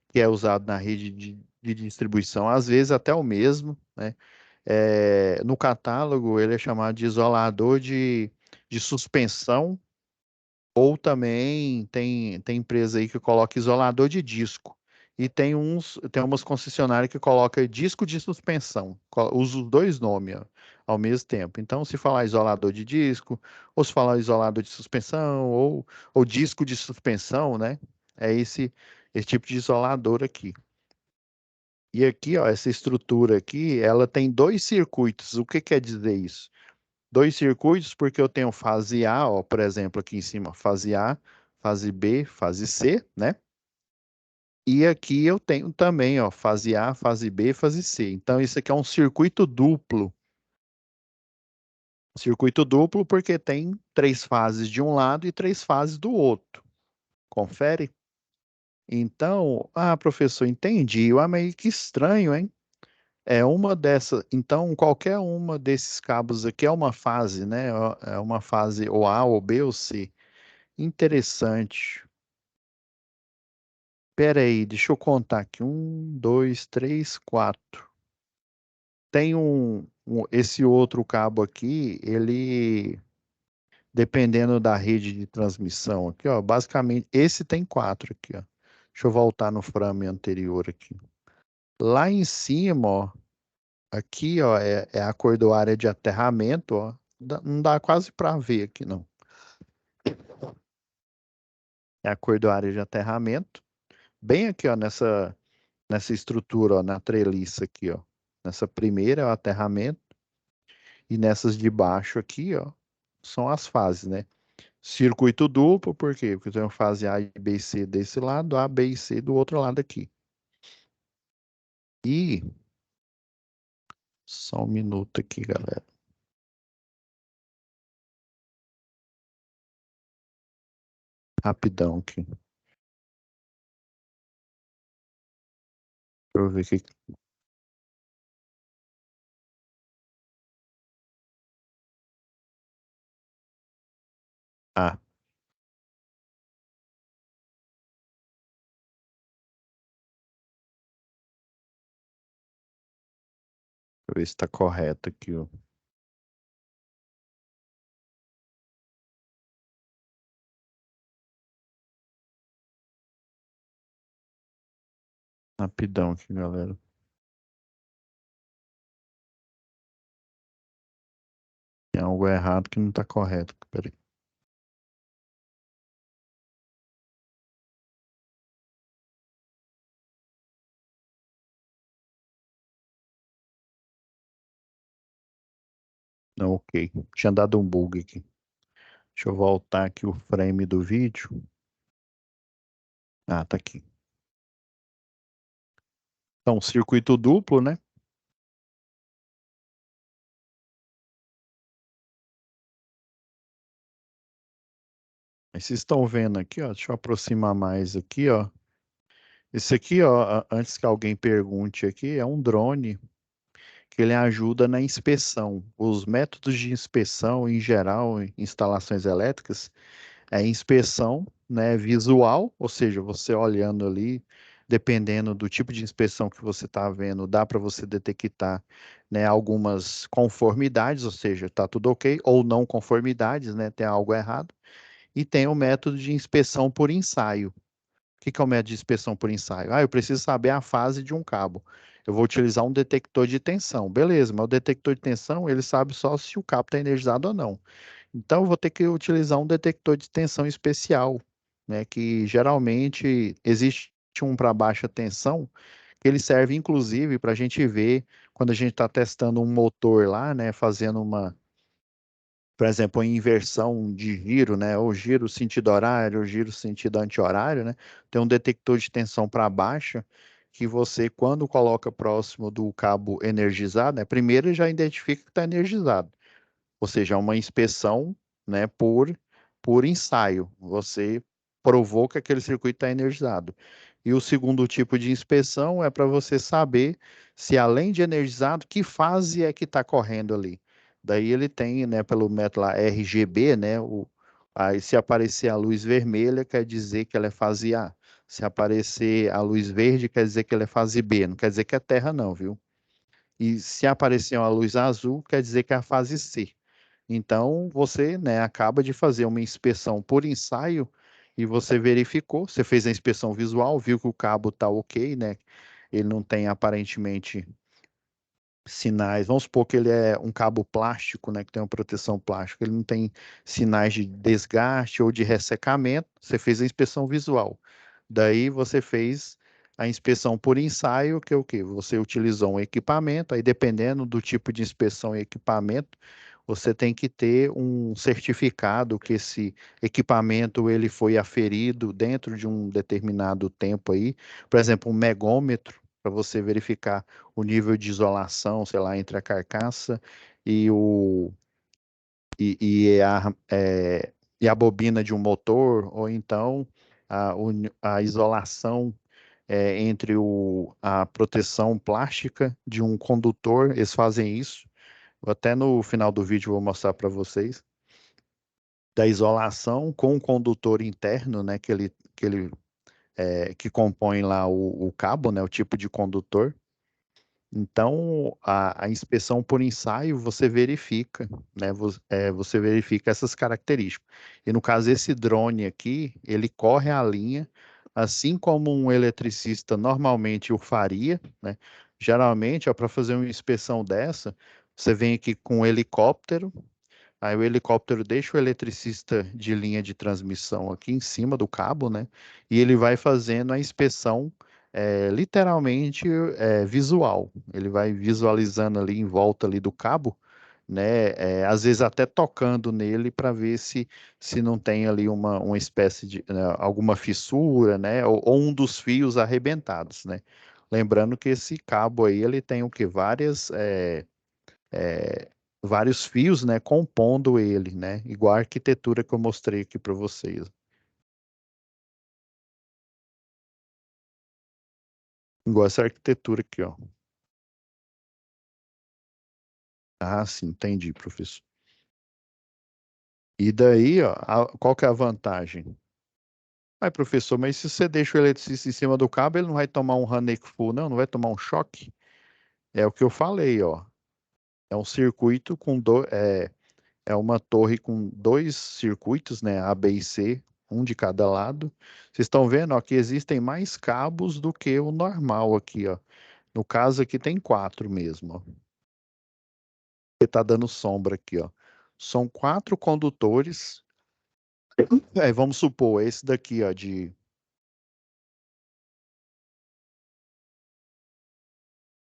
que é usado na rede de distribuição, às vezes até o mesmo, né? No catálogo, ele é chamado de isolador de suspensão, ou também tem empresa aí que coloca isolador de disco. E tem umas concessionárias que coloca disco de suspensão. Usa os dois nomes, ó, ao mesmo tempo. Então, se falar isolador de disco, ou se falar isolador de suspensão, ou disco de suspensão, né? É esse tipo de isolador aqui. E aqui, ó, essa estrutura aqui, ela tem 2 circuitos. O que quer dizer isso? 2 circuitos, porque eu tenho fase A, ó, por exemplo, aqui em cima, fase A, fase B, fase C, né? E aqui eu tenho também, ó, fase A, fase B, fase C. Então, isso aqui é um circuito duplo. Circuito duplo porque tem três fases de um lado e três fases do outro. Confere? Então, professor, entendi. Mas que estranho, hein? É uma dessas. Então, qualquer uma desses cabos aqui é uma fase, né? É uma fase ou A, ou B, ou C. Interessante. Pera aí, deixa eu contar aqui. Um, dois, três, quatro. Tem esse outro cabo aqui, ele, dependendo da rede de transmissão aqui, ó, basicamente, esse tem quatro aqui, ó. Deixa eu voltar no frame anterior aqui. Lá em cima, ó, aqui, ó, é a cordoária de aterramento, ó. Não dá quase para ver aqui, não. É a cordoária de aterramento. Bem aqui, ó, nessa estrutura, ó, na treliça aqui, ó. Nessa primeira é o aterramento. E nessas de baixo aqui, ó, são as fases, né? Circuito duplo, por quê? Porque eu tenho fase A, B e C desse lado, A, B e C do outro lado aqui. E só um minuto aqui, galera. Rapidão aqui. Deixa eu ver aqui. Ah, deixa eu ver se está correto aqui, ó. Rapidão aqui, galera. Tem algo errado que não está correto. Peraí. Não, ok. Tinha dado um bug aqui. Deixa eu voltar aqui o frame do vídeo. Ah, tá aqui. Então, circuito duplo, né? Aí vocês estão vendo aqui, ó. Deixa eu aproximar mais aqui, ó. Esse aqui, ó, antes que alguém pergunte aqui, é um drone que ele ajuda na inspeção. Os métodos de inspeção, em geral, em instalações elétricas, é inspeção, né, visual, ou seja, você olhando ali, dependendo do tipo de inspeção que você está vendo, dá para você detectar, né, algumas conformidades, ou seja, está tudo ok, ou não conformidades, né, tem algo errado. E tem o método de inspeção por ensaio. O que é o método de inspeção por ensaio? Eu preciso saber a fase de um cabo. Eu vou utilizar um detector de tensão. Beleza, mas o detector de tensão, ele sabe só se o cabo está energizado ou não. Então, eu vou ter que utilizar um detector de tensão especial, né? Que geralmente existe um para baixa tensão, que ele serve inclusive para a gente ver quando a gente está testando um motor lá, né? Fazendo por exemplo, em inversão de giro, né? Ou giro sentido horário, ou giro sentido anti-horário, né? Tem um detector de tensão para baixa que você, quando coloca próximo do cabo energizado, né? Primeiro ele já identifica que está energizado, ou seja, é uma inspeção, né? Por ensaio. Você provou que aquele circuito está energizado. E o segundo tipo de inspeção é para você saber se, além de energizado, que fase é que está correndo ali. Daí ele tem, né, pelo método lá RGB, né, aí se aparecer a luz vermelha, quer dizer que ela é fase A. Se aparecer a luz verde, quer dizer que ela é fase B. Não quer dizer que é terra, não, viu? E se aparecer uma luz azul, quer dizer que é a fase C. Então, você, né, acaba de fazer uma inspeção por ensaio e você verificou, você fez a inspeção visual, viu que o cabo está ok, né? Ele não tem aparentemente sinais. Vamos supor que ele é um cabo plástico, né, que tem uma proteção plástica. Ele não tem sinais de desgaste ou de ressecamento. Você fez a inspeção visual. Daí você fez a inspeção por ensaio, que é o quê? Você utilizou um equipamento, aí dependendo do tipo de inspeção e equipamento, você tem que ter um certificado que esse equipamento ele foi aferido dentro de um determinado tempo aí. Por exemplo, um megômetro, para você verificar o nível de isolação, sei lá, entre a carcaça e e a bobina de um motor, ou então a isolação entre a proteção plástica de um condutor, eles fazem isso. Até no final do vídeo eu vou mostrar para vocês, da isolação com o condutor interno, né, que compõe lá o cabo, né, o tipo de condutor. Então, a inspeção por ensaio, você verifica, né? Você verifica essas características. E no caso, esse drone aqui, ele corre a linha, assim como um eletricista normalmente o faria, né? Geralmente, para fazer uma inspeção dessa, você vem aqui com um helicóptero. Aí o helicóptero deixa o eletricista de linha de transmissão aqui em cima do cabo, né? E ele vai fazendo a inspeção literalmente visual. Ele vai visualizando ali em volta ali do cabo, né? Às vezes até tocando nele para ver se não tem ali uma espécie de alguma fissura, né? Ou um dos fios arrebentados, né? Lembrando que esse cabo aí ele tem o que é, vários fios, né, compondo ele, né, igual a arquitetura que eu mostrei aqui para vocês. Igual essa arquitetura aqui, ó. Ah, sim, entendi, professor. E daí, ó, qual que é a vantagem? Ai, professor, mas se você deixa o eletricista em cima do cabo, ele não vai tomar um Haneck full, não? Não vai tomar um choque? É o que eu falei, ó. É um circuito é uma torre com dois circuitos, né, A, B e C, um de cada lado. Vocês estão vendo, ó, que existem mais cabos do que o normal aqui, ó. No caso aqui tem quatro mesmo, ó. Ele tá dando sombra aqui, ó. São quatro condutores. Vamos supor, esse daqui, ó,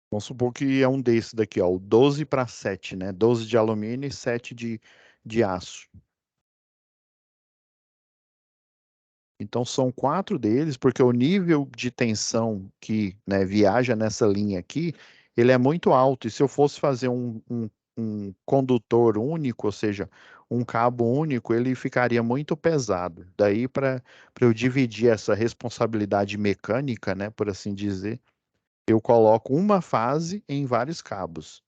vamos supor que é um desse daqui, ó, o 12 para 7, né? 12 de alumínio e 7 de aço. Então são quatro deles, porque o nível de tensão que, né, viaja nessa linha aqui, ele é muito alto. E se eu fosse fazer um condutor único, ou seja, um cabo único, ele ficaria muito pesado. Daí, para eu dividir essa responsabilidade mecânica, né, por assim dizer, eu coloco uma fase em vários cabos.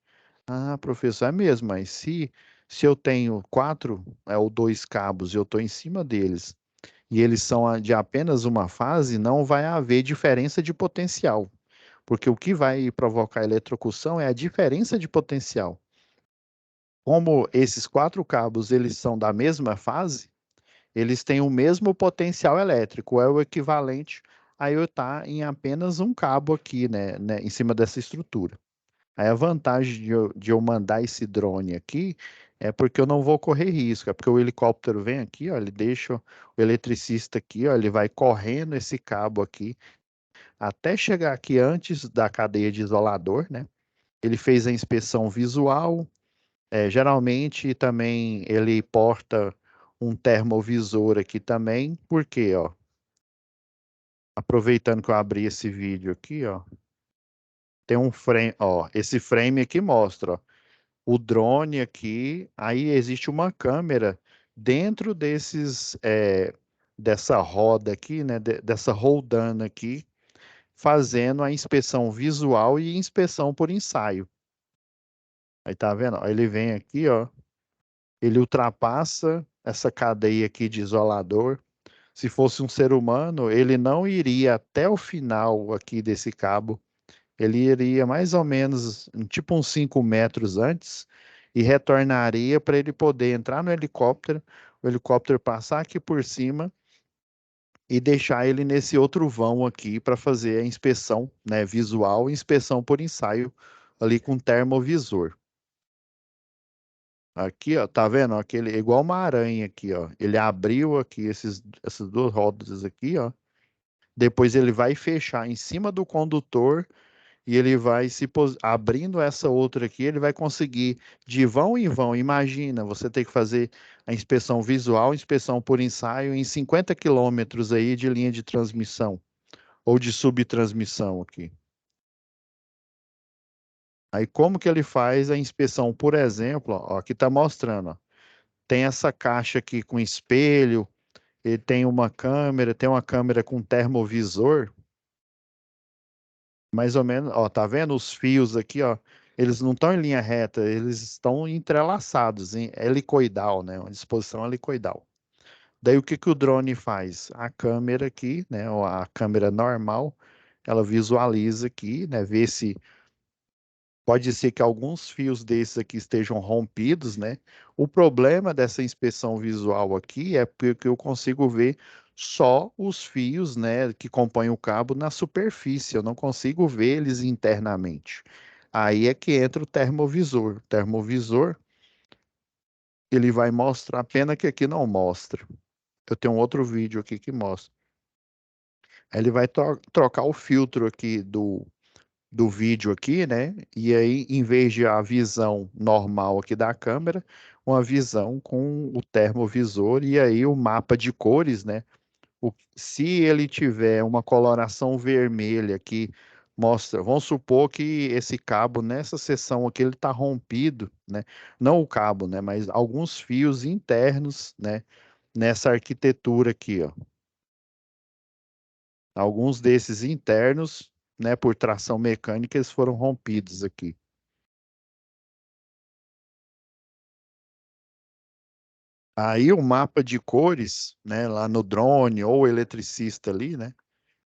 Ah, professor, é mesmo, mas se eu tenho quatro, ou dois cabos e eu estou em cima deles e eles são de apenas uma fase, não vai haver diferença de potencial, porque o que vai provocar eletrocução é a diferença de potencial. Como esses quatro cabos eles são da mesma fase, eles têm o mesmo potencial elétrico, é o equivalente a eu estar em apenas um cabo aqui, né, em cima dessa estrutura. Aí a vantagem de eu mandar esse drone aqui é porque eu não vou correr risco, é porque o helicóptero vem aqui, ó, ele deixa o eletricista aqui, ó, ele vai correndo esse cabo aqui até chegar aqui antes da cadeia de isolador, né? Ele fez a inspeção visual, geralmente também ele porta um termovisor aqui também, porque, ó, aproveitando que eu abri esse vídeo aqui, ó, tem um frame, ó, esse frame aqui mostra, ó, o drone aqui, aí existe uma câmera dentro dessa roda aqui, né, dessa roldana aqui, fazendo a inspeção visual e inspeção por ensaio. Aí tá vendo? Ó, ele vem aqui, ó, ele ultrapassa essa cadeia aqui de isolador. Se fosse um ser humano, ele não iria até o final aqui desse cabo. Ele iria mais ou menos, tipo uns 5 metros antes, e retornaria para ele poder entrar no helicóptero, o helicóptero passar aqui por cima e deixar ele nesse outro vão aqui para fazer a inspeção, né, visual e inspeção por ensaio ali com termovisor. Aqui, ó, tá vendo? Aquele, igual uma aranha aqui, ó. Ele abriu aqui essas duas rodas aqui, ó. Depois ele vai fechar em cima do condutor e ele vai abrindo essa outra aqui, ele vai conseguir de vão em vão. Imagina, você ter que fazer a inspeção visual, inspeção por ensaio em 50 quilômetros aí de linha de transmissão ou de subtransmissão aqui. Aí como que ele faz a inspeção, por exemplo, ó, aqui está mostrando, ó, tem essa caixa aqui com espelho, ele tem uma câmera com termovisor, mais ou menos, ó, tá vendo os fios aqui, ó? Eles não estão em linha reta, eles estão entrelaçados, em helicoidal, né? Uma disposição helicoidal. Daí o que que o drone faz? A câmera aqui, né, ou a câmera normal, ela visualiza aqui, né, vê se pode ser que alguns fios desses aqui estejam rompidos, né? O problema dessa inspeção visual aqui é porque eu consigo ver só os fios, né, que compõem o cabo na superfície, eu não consigo ver eles internamente. Aí é que entra o termovisor. O termovisor, ele vai mostrar, pena que aqui não mostra. Eu tenho um outro vídeo aqui que mostra. Aí ele vai trocar o filtro aqui do vídeo aqui, né? E aí, em vez de a visão normal aqui da câmera, uma visão com o termovisor e aí o mapa de cores, né? Se ele tiver uma coloração vermelha que mostra, vamos supor que esse cabo nessa seção aqui ele está rompido, né? Não o cabo, né? Mas alguns fios internos, né? Nessa arquitetura aqui, ó. Alguns desses internos, né, por tração mecânica, eles foram rompidos aqui. Aí o mapa de cores, né, lá no drone ou o eletricista ali, né,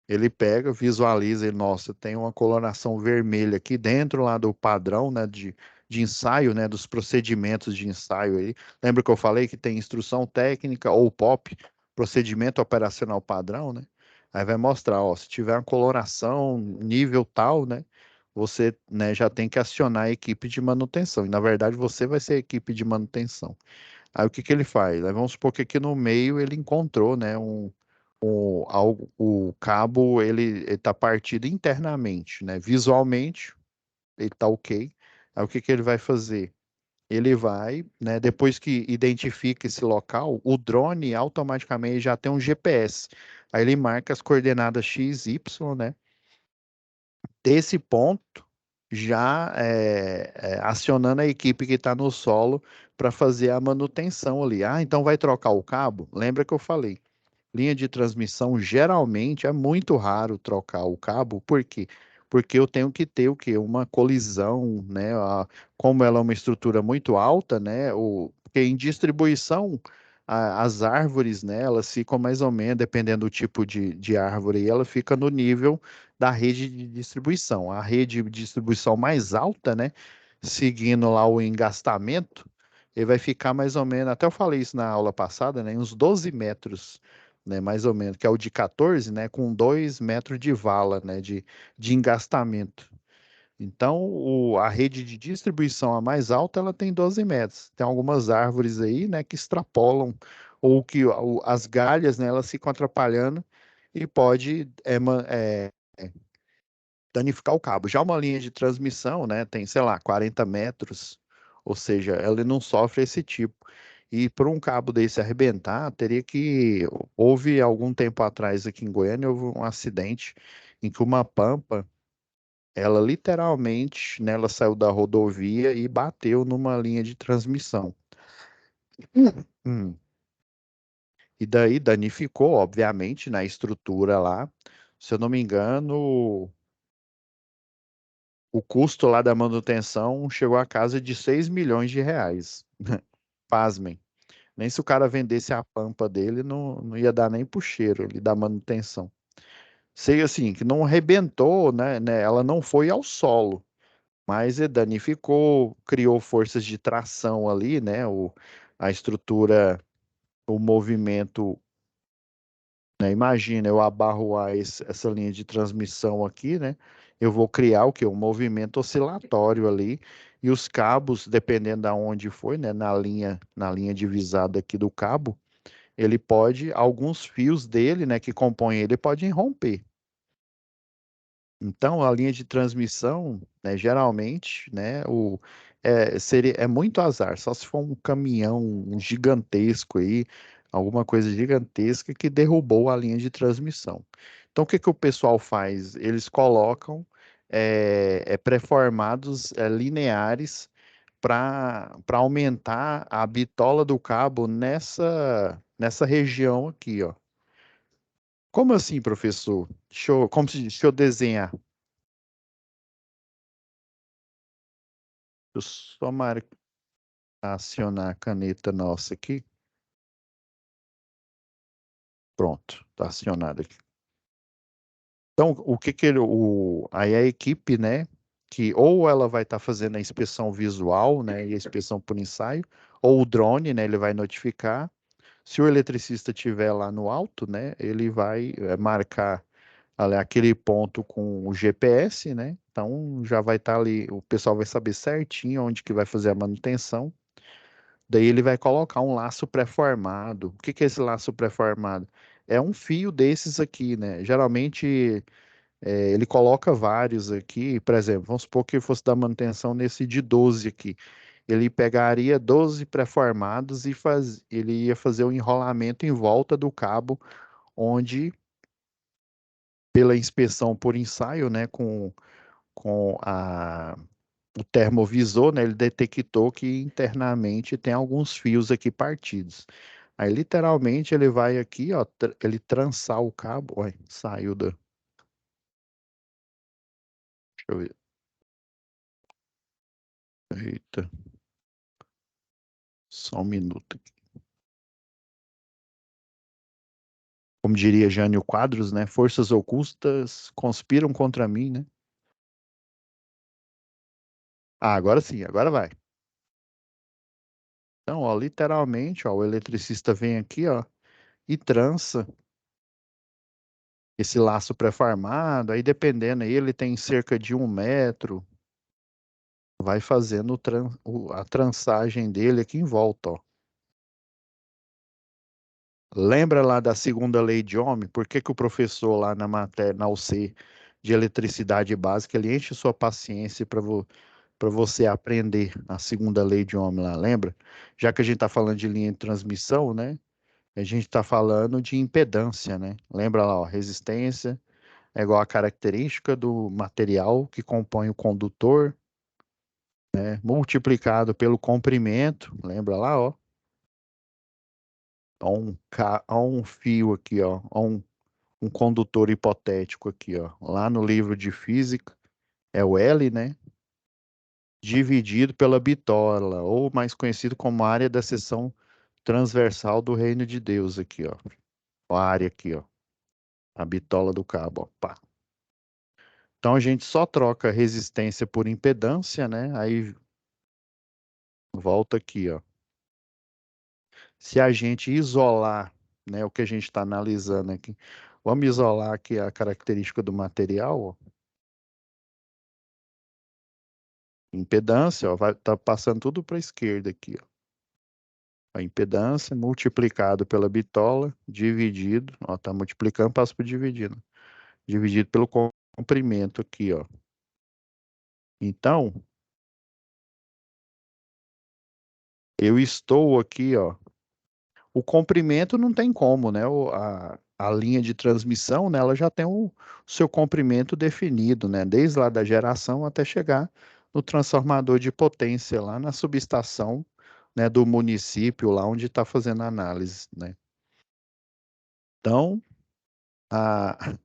ele pega, visualiza e, nossa, tem uma coloração vermelha aqui dentro lá do padrão, né, de ensaio, né, dos procedimentos de ensaio aí. Lembra que eu falei que tem instrução técnica ou POP, procedimento operacional padrão, né? Aí vai mostrar, ó, se tiver uma coloração nível tal, né, você, né, já tem que acionar a equipe de manutenção. E na verdade você vai ser a equipe de manutenção. Aí o que que ele faz? Aí vamos supor que aqui no meio ele encontrou, né, o cabo ele está partido internamente, né? Visualmente ele está ok. Aí o que que ele vai fazer? Ele vai, né, depois que identifica esse local, o drone automaticamente já tem um GPS. Aí ele marca as coordenadas X, Y, né? Desse ponto, já acionando a equipe que está no solo para fazer a manutenção ali. Ah, então vai trocar o cabo? Lembra que eu falei? Linha de transmissão, geralmente é muito raro trocar o cabo, por quê? Porque eu tenho que ter o quê? Uma colisão, né? Como ela é uma estrutura muito alta, né? Porque em distribuição, as árvores, né? Elas ficam mais ou menos, dependendo do tipo de árvore, ela fica no nível da rede de distribuição. A rede de distribuição mais alta, né? Seguindo lá o engastamento, ele vai ficar mais ou menos, até eu falei isso na aula passada, né? Uns 12 metros, né, mais ou menos, que é o de 14, né, com 2 metros de vala, né, de engastamento. Então, a rede de distribuição a mais alta, ela tem 12 metros. Tem algumas árvores aí, né, que extrapolam, ou que as galhas, né, elas ficam atrapalhando e pode danificar o cabo. Já uma linha de transmissão, né, tem, sei lá, 40 metros, ou seja, ela não sofre esse tipo. E para um cabo desse arrebentar, teria que. Houve algum tempo atrás aqui em Goiânia, houve um acidente em que uma pampa, ela literalmente, né, ela saiu da rodovia e bateu numa linha de transmissão. Hum. E daí danificou, obviamente, na estrutura lá. Se eu não me engano, o custo lá da manutenção chegou a casa de 6 milhões de reais. Pasmem. Nem se o cara vendesse a pampa dele, não ia dar nem pro cheiro ali da manutenção. Sei assim, que não arrebentou, né? Ela não foi ao solo, mas danificou, criou forças de tração ali, né? A estrutura, o movimento, né? Imagina, eu abarroar essa linha de transmissão aqui, né? Eu vou criar o quê? Um movimento oscilatório ali, e os cabos, dependendo da onde foi, né? Na linha divisada aqui do cabo, ele pode, alguns fios dele, né, que compõem ele, podem romper. Então, a linha de transmissão, né, geralmente, né, é muito azar, só se for um caminhão gigantesco aí, alguma coisa gigantesca que derrubou a linha de transmissão. Então, o que que o pessoal faz? Eles colocam pré-formados lineares para aumentar a bitola do cabo nessa região aqui, ó. Como assim, professor? Deixa eu desenhar. Eu só acionar a caneta nossa aqui. Pronto, tá acionado aqui. Então, o que que aí a equipe, né, que ou ela vai estar fazendo a inspeção visual, né, e a inspeção por ensaio, ou o drone, né, ele vai notificar. Se o eletricista estiver lá no alto, né, ele vai marcar ali aquele ponto com o GPS, né? Então já vai estar ali, o pessoal vai saber certinho onde que vai fazer a manutenção. Daí ele vai colocar um laço pré-formado. O que que é esse laço pré-formado? É um fio desses aqui, né? Geralmente ele coloca vários aqui, por exemplo, vamos supor que fosse dar manutenção nesse de 12 aqui. Ele pegaria 12 pré-formados e ele ia fazer o enrolamento em volta do cabo, onde, pela inspeção por ensaio, né, com o termovisor, né, ele detectou que internamente tem alguns fios aqui partidos. Aí, literalmente, ele vai aqui, ó, ele trançar o cabo. Olha, saiu da. Deixa eu ver. Eita, só um minuto aqui. Como diria Jânio Quadros, né? Forças ocultas conspiram contra mim, né? Ah, agora sim, agora vai. Então, ó, literalmente, ó, o eletricista vem aqui, ó, e trança esse laço pré-formado. Aí, dependendo, aí ele tem cerca de 1 metro. Vai fazendo a trançagem dele aqui em volta, ó. Lembra lá da segunda lei de Ohm? Por que que o professor lá na matéria, na UC de eletricidade básica, ele enche sua paciência para você aprender a segunda lei de Ohm lá, lembra? Já que a gente está falando de linha de transmissão, né? A gente está falando de impedância, né? Lembra lá, ó, resistência é igual a característica do material que compõe o condutor, né? Multiplicado pelo comprimento, lembra lá, ó? Há um fio aqui, ó, há um condutor hipotético aqui, ó. Lá no livro de física é o L, né? Dividido pela bitola, ou mais conhecido como área da seção transversal do reino de Deus aqui, ó. A área aqui, ó. A bitola do cabo, ó. Pá. Então a gente só troca resistência por impedância, né? Aí volta aqui, ó. Se a gente isolar, né, o que a gente está analisando aqui, vamos isolar aqui a característica do material, ó. Impedância, ó, vai tá passando tudo para a esquerda aqui, ó. A impedância multiplicado pela bitola, dividido, ó, tá multiplicando, passa por dividido. Dividido pelo comprimento aqui, ó. Então, eu estou aqui, ó. O comprimento não tem como, né? A linha de transmissão, né, ela já tem o seu comprimento definido, né? Desde lá da geração até chegar no transformador de potência, lá na subestação, né, do município, lá onde está fazendo a análise, né? Então, a,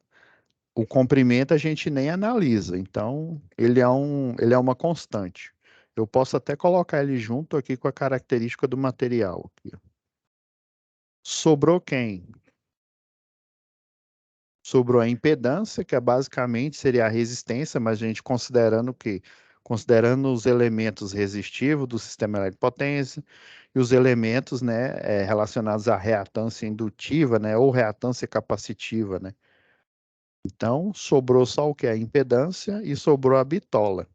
o comprimento a gente nem analisa, então ele é uma constante. Eu posso até colocar ele junto aqui com a característica do material. Aqui, ó. Sobrou quem? Sobrou a impedância, que é basicamente seria a resistência, mas a gente considerando que considerando os elementos resistivos do sistema elétrico de potência e os elementos, né, relacionados à reatância indutiva, né, ou reatância capacitiva, né? Então, sobrou só o que? A impedância e sobrou a bitola.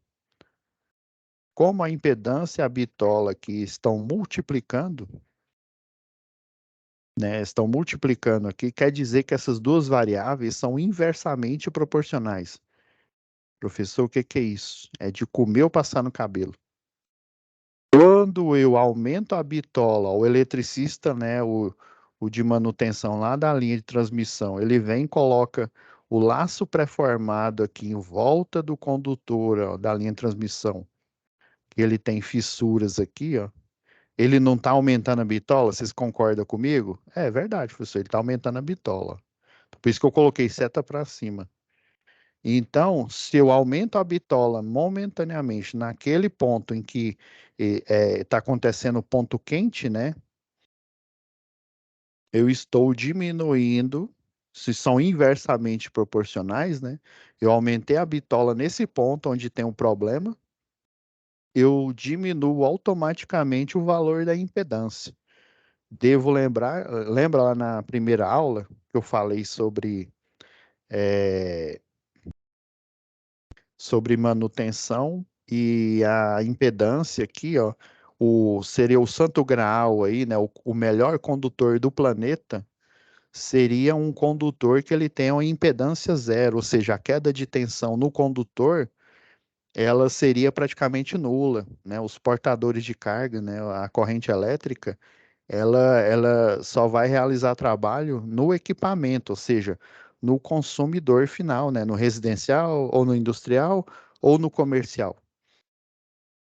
Como a impedância e a bitola que estão multiplicando, né, estão multiplicando aqui, quer dizer que essas duas variáveis são inversamente proporcionais. Professor, o que que é isso? É de comer ou passar no cabelo. Quando eu aumento a bitola, o eletricista, né, o de manutenção lá da linha de transmissão, ele vem e coloca o laço pré-formado aqui em volta do condutor, ó, da linha de transmissão, ele tem fissuras aqui, ó, ele não está aumentando a bitola? Vocês concordam comigo? É verdade, professor, ele está aumentando a bitola. Por isso que eu coloquei seta para cima. Então, se eu aumento a bitola momentaneamente naquele ponto em que está acontecendo o ponto quente, né? Eu estou diminuindo, se são inversamente proporcionais, né? Eu aumentei a bitola nesse ponto onde tem um problema, eu diminuo automaticamente o valor da impedância. Devo lembrar, lembra lá na primeira aula que eu falei eh, sobre manutenção e a impedância aqui, ó, seria o santo graal aí, né? O melhor condutor do planeta seria um condutor que ele tenha uma impedância zero, ou seja, a queda de tensão no condutor, ela seria praticamente nula, né? Os portadores de carga, né? A corrente elétrica, ela só vai realizar trabalho no equipamento, ou seja, no consumidor final, né? No residencial, ou no industrial, ou no comercial.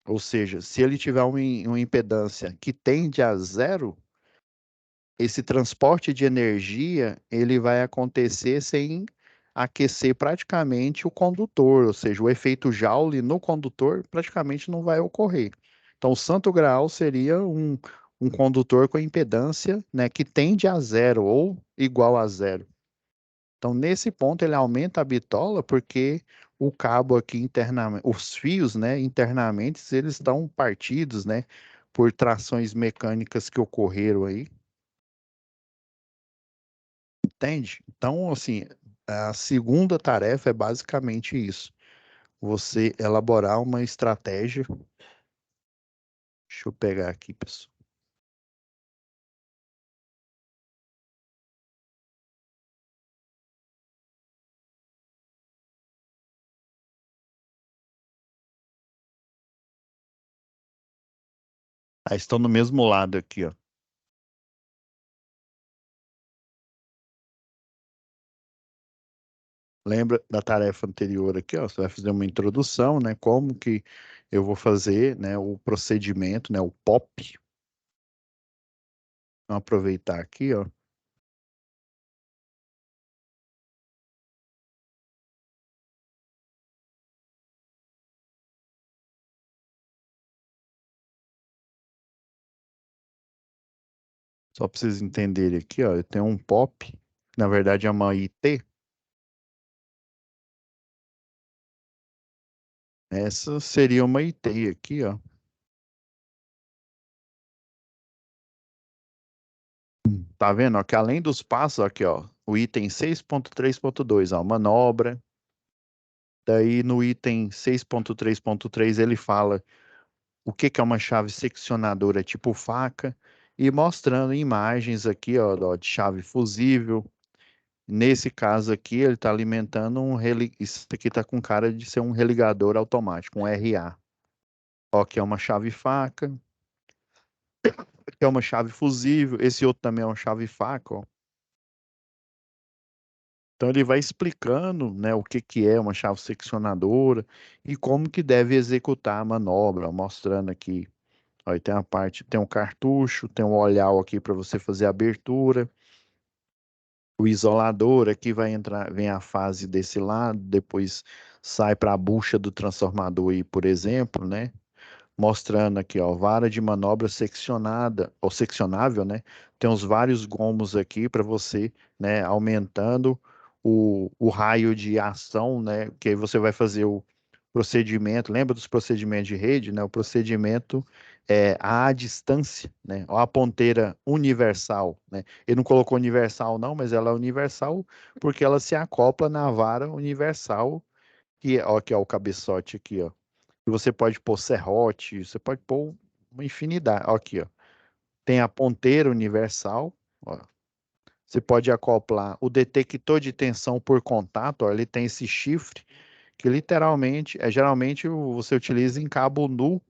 Ou seja, se ele tiver uma impedância que tende a zero, esse transporte de energia ele vai acontecer sem aquecer praticamente o condutor, ou seja, o efeito Joule no condutor praticamente não vai ocorrer. Então, o santo graal seria um condutor com impedância, né, que tende a zero ou igual a zero. Então, nesse ponto, ele aumenta a bitola porque o cabo aqui internamente, os fios, né, internamente, eles estão partidos, né, por trações mecânicas que ocorreram aí. Entende? Então, assim, a segunda tarefa é basicamente isso. Você elaborar uma estratégia. Deixa eu pegar aqui, pessoal. Ah, estão no mesmo lado aqui, ó. Lembra da tarefa anterior aqui, ó? Você vai fazer uma introdução, né? Como que eu vou fazer, né? O procedimento, né? O POP. Vamos aproveitar aqui, ó. Só para vocês entenderem aqui, ó. Eu tenho um POP, que na verdade é uma IT. Essa seria uma IT aqui, ó. Tá vendo? Ó, que além dos passos, aqui, ó, o item 6.3.2, ó, manobra. Daí no item 6.3.3 ele fala o que que é uma chave seccionadora tipo faca e mostrando imagens aqui, ó, de chave fusível. Nesse caso aqui, ele está alimentando isso aqui está com cara de ser um religador automático, um RA. Ó, que é uma chave faca, que é uma chave fusível. Esse outro também é uma chave faca, ó. Então ele vai explicando, né, o que que é uma chave seccionadora e como que deve executar a manobra, mostrando aqui. Aí tem a parte, tem um cartucho, tem um olhar aqui para você fazer a abertura. O isolador aqui vai entrar, vem a fase desse lado, depois sai para a bucha do transformador aí, por exemplo, né? Mostrando aqui, ó, vara de manobra seccionada, ou seccionável, né? Tem uns vários gomos aqui para você, né, aumentando o raio de ação, né? Que aí você vai fazer o procedimento, lembra dos procedimentos de rede, né? O procedimento é à distância, né? Ó, a ponteira universal, né? Ele não colocou universal não, mas ela é universal porque ela se acopla na vara universal, que é o cabeçote aqui, ó. E você pode pôr serrote, você pode pôr uma infinidade. Ó, aqui, ó. Tem a ponteira universal, ó. Você pode acoplar o detector de tensão por contato, ó, ele tem esse chifre que literalmente, geralmente você utiliza em cabo nu,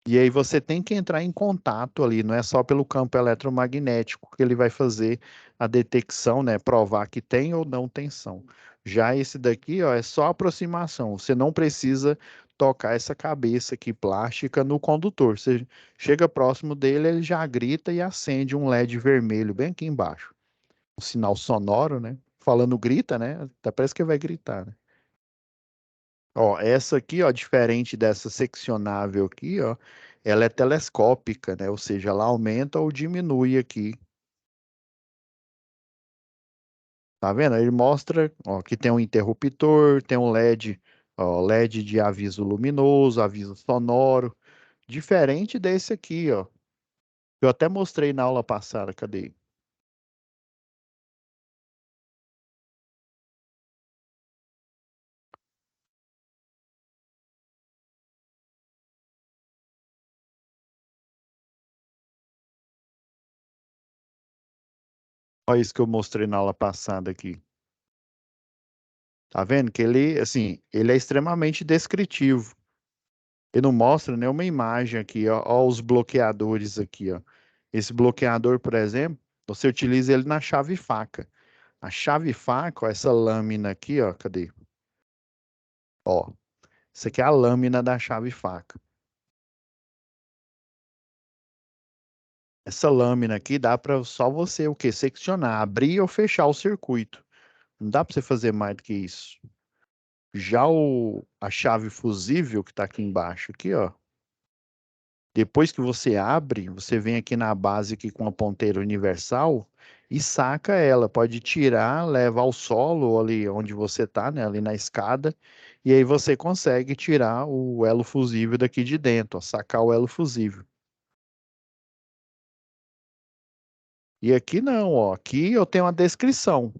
e aí você tem que entrar em contato ali, não é só pelo campo eletromagnético que ele vai fazer a detecção, né, provar que tem ou não tensão. Já esse daqui, ó, é só aproximação, você não precisa tocar essa cabeça aqui plástica no condutor. Você chega próximo dele, ele já grita e acende um LED vermelho bem aqui embaixo. Um sinal sonoro, né? Falando grita, né? Até parece que vai gritar, né? Ó, essa aqui, ó, diferente dessa seccionável aqui, ó, ela é telescópica, né? Ou seja, ela aumenta ou diminui aqui. Tá vendo? Ele mostra, ó, que tem um interruptor, tem um LED, ó, LED de aviso luminoso, aviso sonoro, diferente desse aqui, ó. Eu até mostrei na aula passada, cadê? Olha isso que eu mostrei na aula passada aqui. Tá vendo? Que ele, assim, ele é extremamente descritivo. Ele não mostra nenhuma imagem aqui, ó, ó os bloqueadores aqui, ó. Esse bloqueador, por exemplo, você utiliza ele na chave faca. A chave faca, ó, essa lâmina aqui, ó, cadê? Ó, isso aqui é a lâmina da chave faca. Essa lâmina aqui dá para só você o quê? Seccionar, abrir ou fechar o circuito. Não dá para você fazer mais do que isso. Já a chave fusível que está aqui embaixo, aqui, ó. Depois que você abre, você vem aqui na base aqui com a ponteira universal e saca ela. Pode tirar, leva ao solo ali onde você está, né? Ali na escada. E aí você consegue tirar o elo fusível daqui de dentro, ó, sacar o elo fusível. E aqui não, ó. Aqui eu tenho uma descrição.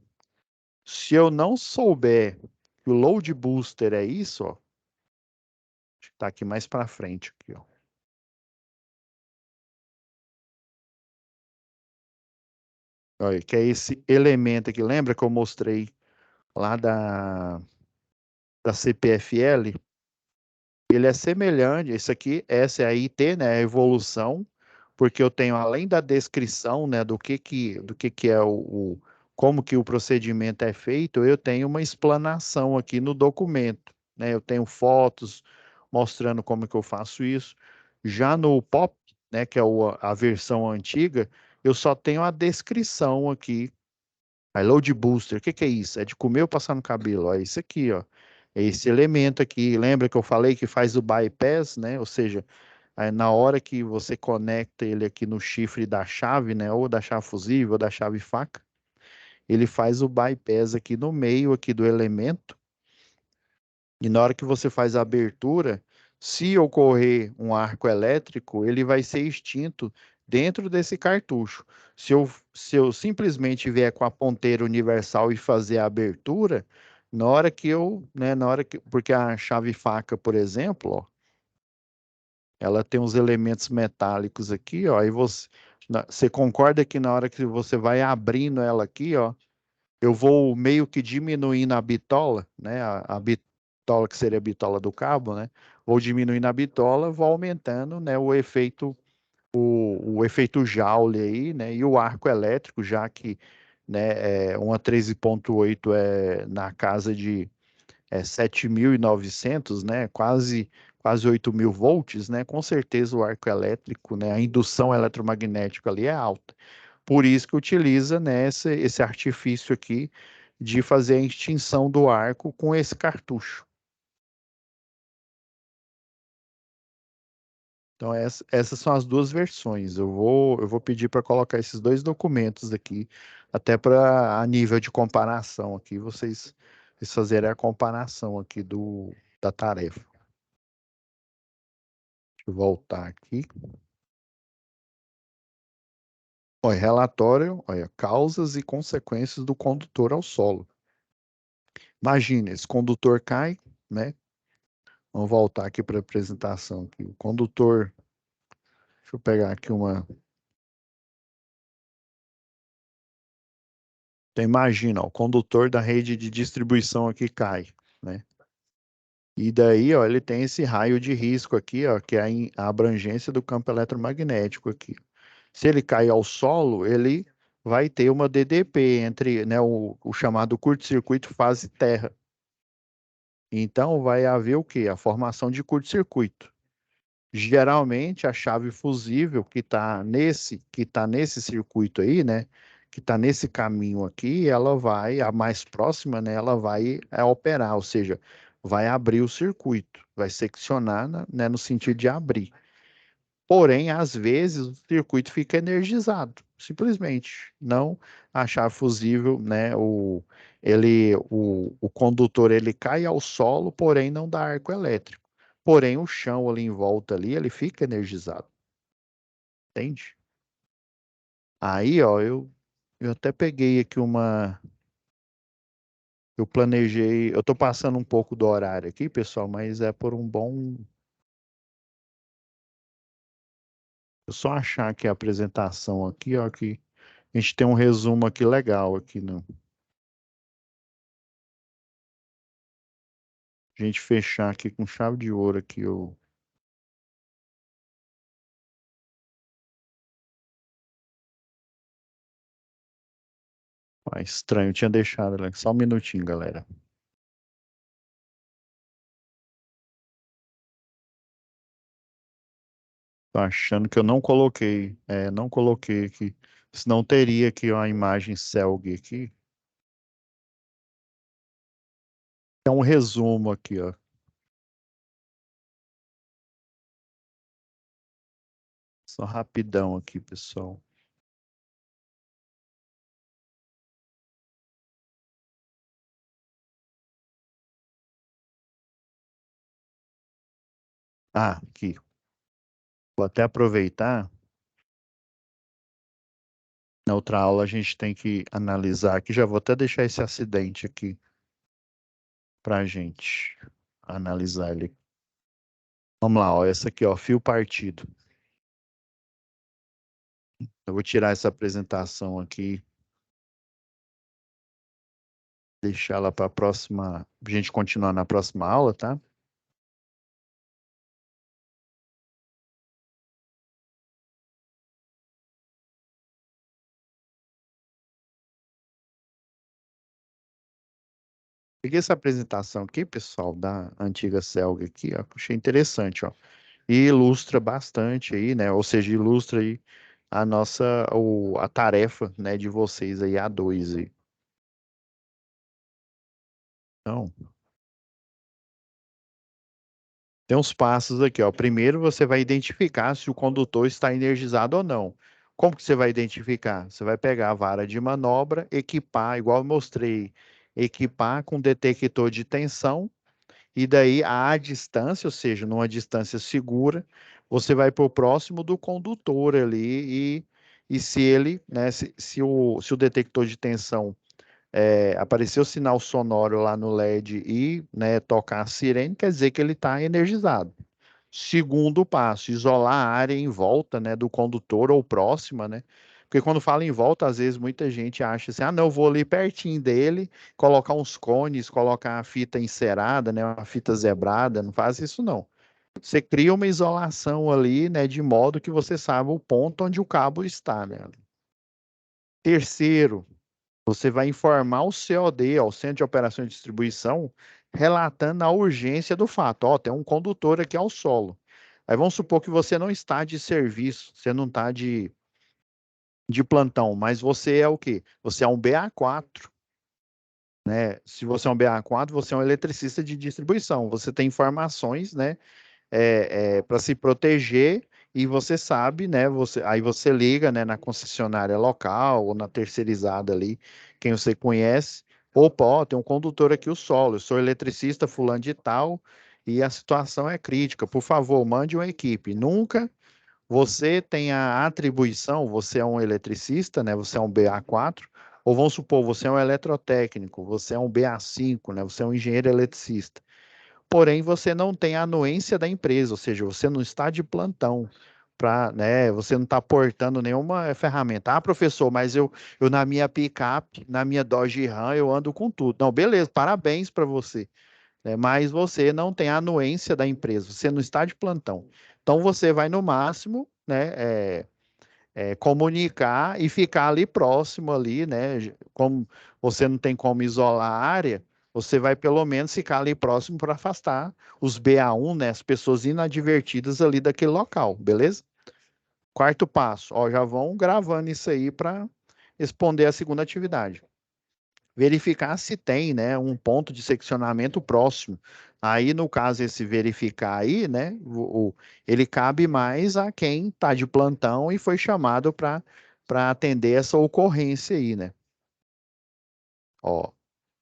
Se eu não souber que o load booster é isso, ó, tá aqui mais para frente aqui, ó. Olha, que é esse elemento aqui. Lembra que eu mostrei lá da CPFL? Ele é semelhante, esse aqui, essa é a IT, né, a evolução, porque eu tenho além da descrição, né, do que é como que o procedimento é feito, eu tenho uma explanação aqui no documento, né? Eu tenho fotos mostrando como que eu faço isso. Já no POP, né, que é a versão antiga, eu só tenho a descrição aqui. Aí, load booster, o que que é isso? É de comer ou passar no cabelo? Ó, é isso aqui, ó. É esse elemento aqui. Lembra que eu falei que faz o bypass, né? Ou seja, aí na hora que você conecta ele aqui no chifre da chave, né? Ou da chave fusível, ou da chave faca, ele faz o bypass aqui no meio aqui do elemento. E na hora que você faz a abertura, se ocorrer um arco elétrico, ele vai ser extinto dentro desse cartucho. Se eu simplesmente vier com a ponteira universal e fazer a abertura, na hora que eu, né, na hora que, porque a chave faca, por exemplo, ó, ela tem uns elementos metálicos aqui, ó, e você concorda que na hora que você vai abrindo ela aqui, ó, eu vou meio que diminuindo a bitola, né? A bitola que seria a bitola do cabo, né? Vou diminuindo a bitola, vou aumentando, né? O efeito Joule aí, né? E o arco elétrico, já que, né? Uma 13.8 é na casa de 7.900, né? Quase 8.000 volts, né? Com certeza o arco elétrico, né? A indução eletromagnética ali é alta. Por isso que utiliza, né, esse artifício aqui de fazer a extinção do arco com esse cartucho. Então, essas são as duas versões. Eu vou pedir para colocar esses dois documentos aqui, até para a nível de comparação aqui, vocês fazerem a comparação aqui da tarefa. Deixa eu voltar aqui. Olha, relatório, olha, causas e consequências do condutor ao solo. Imagina, esse condutor cai, né? Vamos voltar aqui para a apresentação. Aqui. O condutor, deixa eu pegar aqui uma. Então, imagina, ó, o condutor da rede de distribuição aqui cai, né? E daí, ó, ele tem esse raio de risco aqui, ó, que é a abrangência do campo eletromagnético aqui. Se ele cair ao solo, ele vai ter uma DDP entre, né, o chamado curto-circuito fase terra. Então vai haver o quê? A formação de curto-circuito. Geralmente a chave fusível que está nesse circuito aí, né? Que está nesse caminho aqui, ela vai, a mais próxima, né? Ela vai operar, ou seja, vai abrir o circuito, vai seccionar, né, no sentido de abrir. Porém, às vezes o circuito fica energizado, simplesmente. Não a chave fusível, né? O condutor ele cai ao solo, porém não dá arco elétrico. Porém, o chão ali em volta ali, ele fica energizado, entende? Aí, ó, eu até peguei aqui eu planejei, eu tô passando um pouco do horário aqui, pessoal, mas é por um bom, eu só achar aqui a apresentação aqui, ó, que a gente tem um resumo aqui legal aqui, no a gente fechar aqui com chave de ouro aqui, o estranho, eu tinha deixado, né? Só um minutinho, galera. Tô achando que eu não coloquei aqui, senão teria aqui ó, a imagem Selg aqui. É um resumo aqui, ó. Só rapidão aqui, pessoal. Ah, aqui. Vou até aproveitar. Na outra aula a gente tem que analisar aqui. Já vou até deixar esse acidente aqui pra gente analisar ele. Vamos lá, ó. Essa aqui, ó, fio partido. Eu vou tirar essa apresentação aqui, deixá-la para a próxima, a gente continuar na próxima aula, tá? Peguei essa apresentação aqui, pessoal, da antiga Celg aqui, ó, achei interessante, ó. E ilustra bastante aí, né? Ou seja, ilustra aí a tarefa, né, de vocês aí, a dois aí. Então, tem uns passos aqui, ó. Primeiro, você vai identificar se o condutor está energizado ou não. Como que você vai identificar? Você vai pegar a vara de manobra, equipar, igual eu mostrei, equipar com detector de tensão, e daí a distância, ou seja, numa distância segura, você vai para o próximo do condutor ali e se ele, né, se o detector de tensão aparecer o sinal sonoro lá no LED e, né, tocar a sirene, quer dizer que ele está energizado. Segundo passo, isolar a área em volta, né, do condutor ou próxima, né? Porque quando fala em volta, às vezes muita gente acha assim, ah, não, eu vou ali pertinho dele, colocar uns cones, colocar a fita encerada, né, uma fita zebrada, não faz isso não. Você cria uma isolação ali, né, de modo que você sabe o ponto onde o cabo está, né? Terceiro, você vai informar o COD, ó, o Centro de Operações de Distribuição, relatando a urgência do fato. Ó, tem um condutor aqui ao solo. Aí vamos supor que você não está de serviço, você não está de plantão, mas você é o quê? Você é um BA4, né? Se você é um BA4, você é um eletricista de distribuição. Você tem informações, né? Para se proteger e você sabe, né? Aí você liga, né, na concessionária local ou na terceirizada ali, quem você conhece. Opa, ó, tem um condutor aqui o solo, eu sou eletricista fulano de tal e a situação é crítica. Por favor, mande uma equipe. Nunca você tem a atribuição, você é um eletricista, né? Você é um BA4, ou vamos supor, você é um eletrotécnico, você é um BA5, né? Você é um engenheiro eletricista. Porém, você não tem a anuência da empresa, ou seja, você não está de plantão para, né? Você não está portando nenhuma ferramenta. Ah, professor, mas eu na minha picape, na minha Dodge Ram, eu ando com tudo. Não, beleza, parabéns para você, né? Mas você não tem a anuência da empresa, você não está de plantão. Então você vai no máximo, né? Comunicar e ficar ali próximo ali, né? Como você não tem como isolar a área, você vai pelo menos ficar ali próximo para afastar os BA1, né, as pessoas inadvertidas ali daquele local, beleza? Quarto passo, ó, já vão gravando isso aí para responder a segunda atividade. Verificar se tem, né, um ponto de seccionamento próximo. Aí, no caso, esse verificar aí, né, ele cabe mais a quem está de plantão e foi chamado para atender essa ocorrência aí, né? Ó,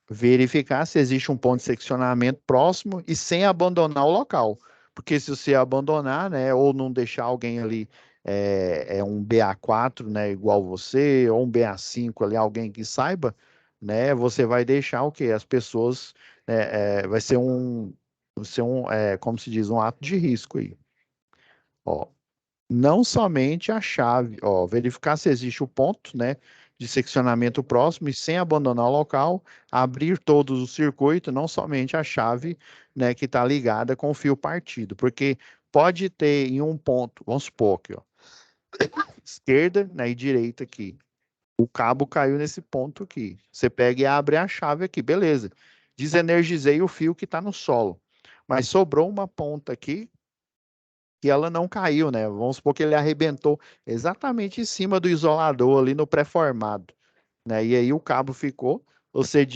verificar se existe um ponto de seccionamento próximo e sem abandonar o local. Porque se você abandonar, né, ou não deixar alguém ali, um BA4, né, igual você, ou um BA5 ali, alguém que saiba, né, você vai deixar o quê? As pessoas, vai ser como se diz, um ato de risco aí. Ó, não somente a chave, ó, verificar se existe o ponto, né, de seccionamento próximo e sem abandonar o local, abrir todos os circuitos, não somente a chave, né, que está ligada com o fio partido, porque pode ter em um ponto, vamos supor aqui, ó, esquerda, né, e direita aqui. O cabo caiu nesse ponto aqui. Você pega e abre a chave aqui, beleza. Desenergizei o fio que está no solo. Mas sobrou uma ponta aqui que ela não caiu, né? Vamos supor que ele arrebentou exatamente em cima do isolador ali no pré-formado, né? E aí o cabo ficou, você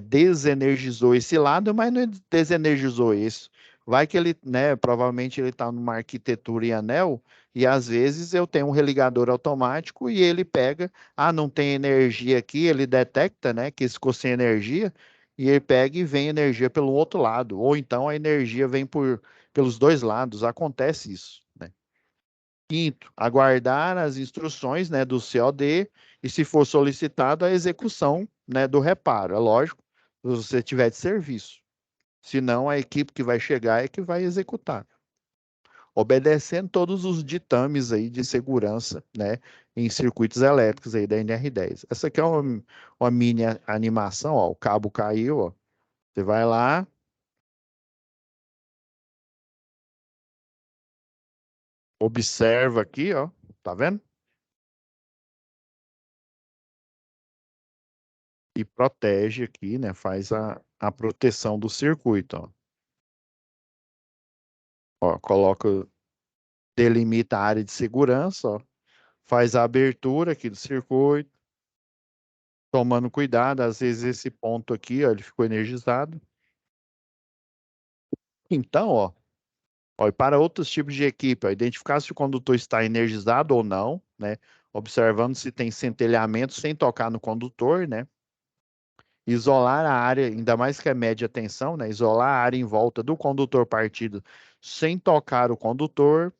desenergizou esse lado, mas não desenergizou esse. Vai que ele, né? Provavelmente ele está numa arquitetura em anel e às vezes eu tenho um religador automático e ele pega, não tem energia aqui, ele detecta, né? Que ficou sem energia. E ele pega e vem energia pelo outro lado, ou então a energia vem pelos dois lados, acontece isso, né? Quinto, aguardar as instruções, né, do COD e, se for solicitado, a execução, né, do reparo. É lógico, se você tiver de serviço. Senão, a equipe que vai chegar é que vai executar. Obedecendo todos os ditames aí de segurança, né, em circuitos elétricos aí da NR10. Essa aqui é uma mini animação, ó, o cabo caiu, ó. Você vai lá, observa aqui, ó, tá vendo? E protege aqui, né? Faz a proteção do circuito, ó. Ó, coloca, delimita a área de segurança, ó. Faz a abertura aqui do circuito, tomando cuidado, às vezes esse ponto aqui, ó, ele ficou energizado. Então, ó, e para outros tipos de equipe, ó, identificar se o condutor está energizado ou não, né? Observando se tem centelhamento sem tocar no condutor, né? Isolar a área, ainda mais que é média tensão, né? Isolar a área em volta do condutor partido sem tocar o condutor.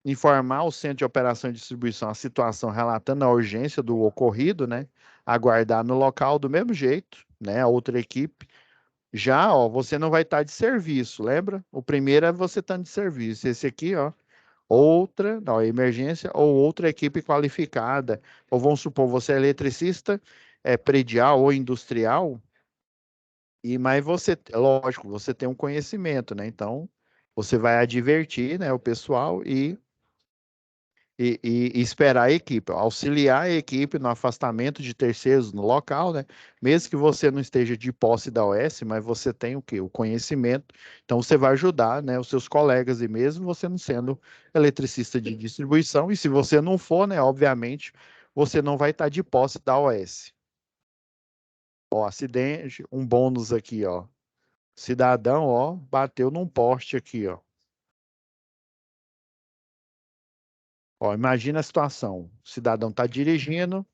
Informar o centro de operação e distribuição a situação relatando a urgência do ocorrido, né? Aguardar no local do mesmo jeito, né? A outra equipe. Já, ó, você não vai estar de serviço, lembra? O primeiro é você estando de serviço. Esse aqui, ó, outra, não, emergência ou outra equipe qualificada. Ou vamos supor, você é eletricista, predial ou industrial, mas você, lógico, você tem um conhecimento, né? Então, você vai advertir, né, o pessoal e esperar a equipe, auxiliar a equipe no afastamento de terceiros no local, né? Mesmo que você não esteja de posse da OS, mas você tem o quê? O conhecimento. Então você vai ajudar, né, os seus colegas e mesmo você não sendo eletricista de distribuição, e se você não for, né, obviamente, você não vai estar de posse da OS. Ó, acidente, um bônus aqui, ó. Cidadão, ó, bateu num poste aqui, ó. Ó, imagina a situação. O cidadão está dirigindo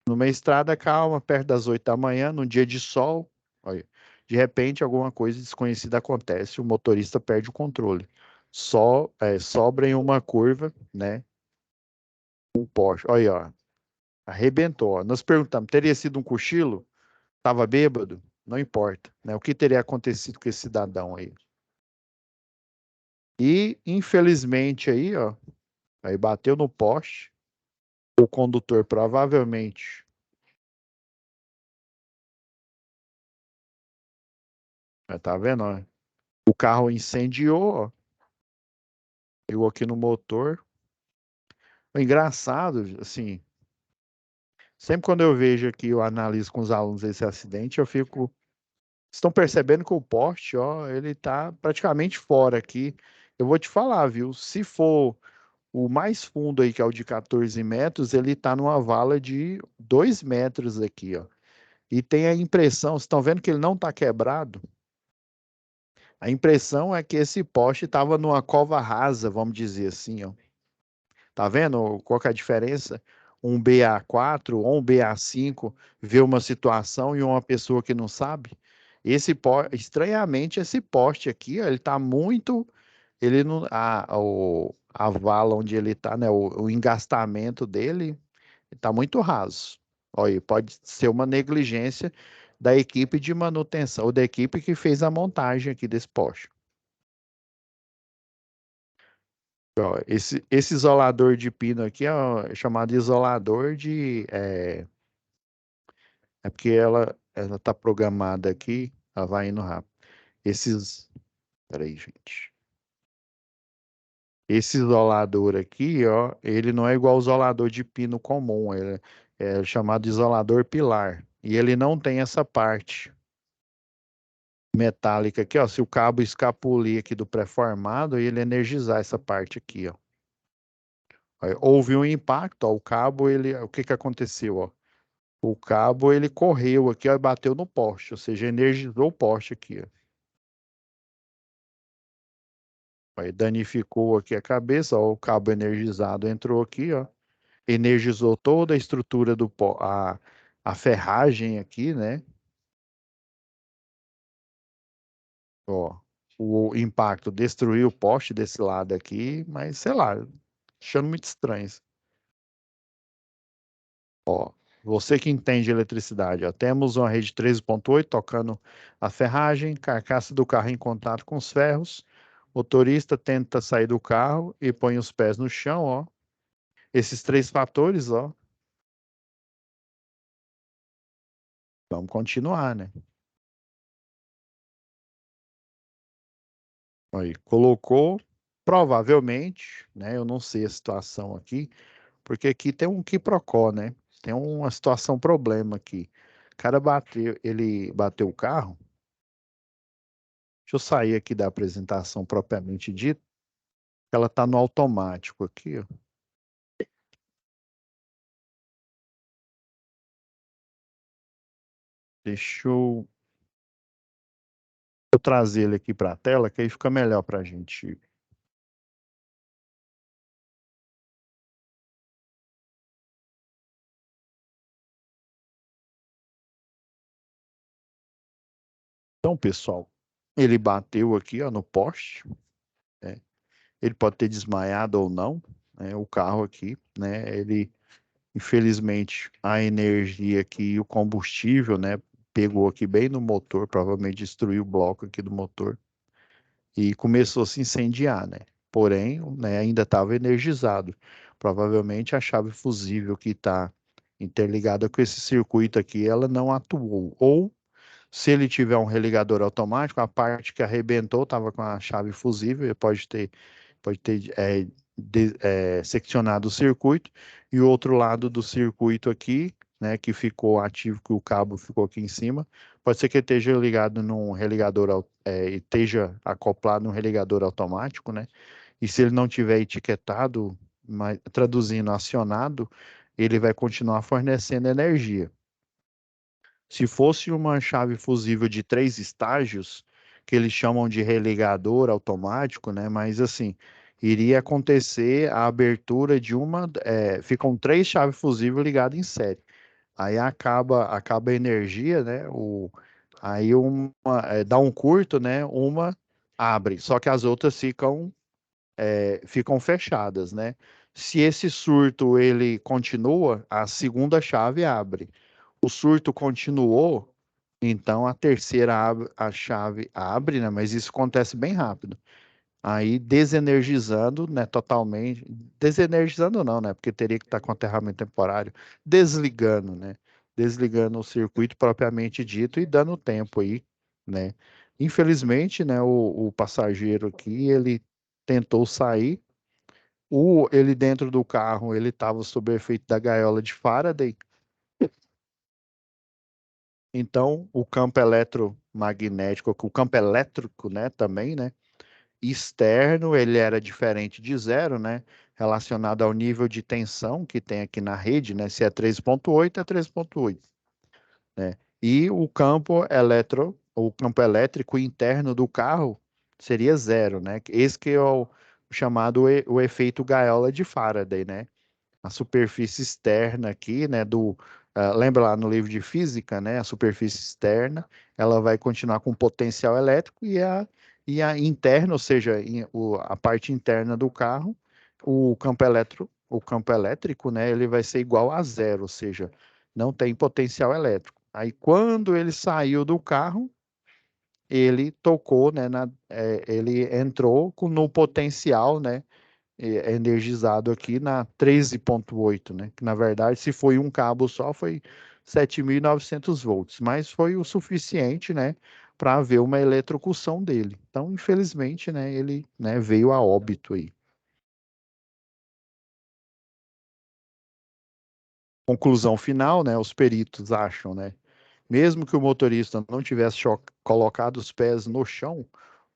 numa estrada calma, perto das 8 da manhã, num dia de sol, olha, de repente alguma coisa desconhecida acontece, o motorista perde o controle. Sobra em uma curva, né? Um poste. Olha, ó, arrebentou. Ó. Nós perguntamos, teria sido um cochilo? Estava bêbado? Não importa, né? O que teria acontecido com esse cidadão aí? E, infelizmente, aí bateu no poste, o condutor provavelmente, tá vendo? Ó? O carro incendiou, ó, pegou aqui no motor. O engraçado, assim, Sempre quando eu vejo aqui, eu analiso com os alunos esse acidente, eu fico. Estão percebendo que o poste, ó, ele tá praticamente fora aqui. Eu vou te falar, viu? Se for o mais fundo aí, que é o de 14 metros, ele tá numa vala de 2 metros aqui, ó. E tem a impressão, vocês estão vendo que ele não tá quebrado? A impressão é que esse poste estava numa cova rasa, vamos dizer assim, ó. Tá vendo qual que é a diferença? Um BA4 ou um BA5 vê uma situação e uma pessoa que não sabe. Estranhamente, esse poste aqui, ó, ele tá muito, ele não, a vala onde ele tá, né, o engastamento dele tá muito raso. Olha, pode ser uma negligência da equipe de manutenção, ou da equipe que fez a montagem aqui desse poste. Ó, esse isolador de pino aqui ó, é chamado isolador de. É porque ela tá programada aqui, ela vai indo rápido. Esses. Peraí, gente. Esse isolador aqui, ó, ele não é igual ao isolador de pino comum, ele é chamado isolador pilar. E ele não tem essa parte metálica aqui, ó. Se o cabo escapulir aqui do pré-formado, ele energizar essa parte aqui, ó. Aí, houve um impacto, ó, o cabo, ele, o que que aconteceu, ó? O cabo ele correu aqui, ó, e bateu no poste, ou seja, energizou o poste aqui, ó. Aí danificou aqui a cabeça, ó, o cabo energizado entrou aqui, ó, energizou toda a estrutura a ferragem aqui, né? Ó, o impacto destruiu o poste desse lado aqui, mas sei lá, achando muito estranho. Ó, você que entende eletricidade, ó, temos uma rede 13.8 tocando a ferragem, carcaça do carro em contato com os ferros, motorista tenta sair do carro e põe os pés no chão, ó. Esses três fatores, ó, vamos continuar, né? Aí, colocou, provavelmente, né? Eu não sei a situação aqui, porque aqui tem um quiprocó, né? Tem uma situação problema aqui. O cara bateu, ele bateu o carro. Deixa eu sair aqui da apresentação propriamente dita. Ela tá no automático aqui, ó. Deixa eu trazer ele aqui para a tela, que aí fica melhor para a gente. Então, pessoal, ele bateu aqui, ó, no poste, né? Ele pode ter desmaiado ou não, né? O carro aqui, né? Ele, infelizmente, a energia aqui, o combustível, né? Pegou aqui bem no motor, provavelmente destruiu o bloco aqui do motor e começou a se incendiar, né? Porém, né, ainda estava energizado. Provavelmente a chave fusível que está interligada com esse circuito aqui, ela não atuou. Ou, se ele tiver um religador automático, a parte que arrebentou estava com a chave fusível, ele pode ter seccionado o circuito, e o outro lado do circuito aqui, né, que ficou ativo, que o cabo ficou aqui em cima, pode ser que ele esteja ligado num religador, esteja acoplado num religador automático, né? E se ele não tiver etiquetado, traduzindo acionado, ele vai continuar fornecendo energia. Se fosse uma chave fusível de 3 estágios, que eles chamam de religador automático, né? Mas assim, iria acontecer a abertura de ficam 3 chaves fusíveis ligadas em série. Aí acaba a energia, né? Aí dá um curto, né? Uma abre, só que as outras ficam fechadas, né? Se esse surto ele continua, a segunda chave abre. O surto continuou, então a terceira a chave abre, né? Mas isso acontece bem rápido. Aí desenergizando, né, totalmente, desenergizando não, né, porque teria que estar com aterramento temporário, desligando, né, desligando o circuito propriamente dito e dando tempo aí, né. Infelizmente, né, o passageiro aqui, ele tentou sair, ele dentro do carro, ele estava sob o efeito da gaiola de Faraday, Então, o campo eletromagnético, o campo elétrico, né, também, né, externo, ele era diferente de zero, né, relacionado ao nível de tensão que tem aqui na rede, né, se é 13,8, é 13,8, né? E o campo elétrico interno do carro seria zero, né? Esse que é o chamado o efeito gaiola de Faraday, né? A superfície externa aqui, né, lembra lá no livro de física, né, a superfície externa, ela vai continuar com potencial elétrico e a interna, ou seja, a parte interna do carro, o campo elétrico, né, ele vai ser igual a zero, ou seja, não tem potencial elétrico. Aí quando ele saiu do carro, ele tocou, né, ele entrou no potencial, né, energizado aqui na 13,8, né? Que na verdade, se foi um cabo só, foi 7.900 volts, mas foi o suficiente, né, para haver uma eletrocução dele. Então, infelizmente, né, ele, né, veio a óbito aí. Conclusão final, né, os peritos acham, né, mesmo que o motorista não tivesse colocado os pés no chão,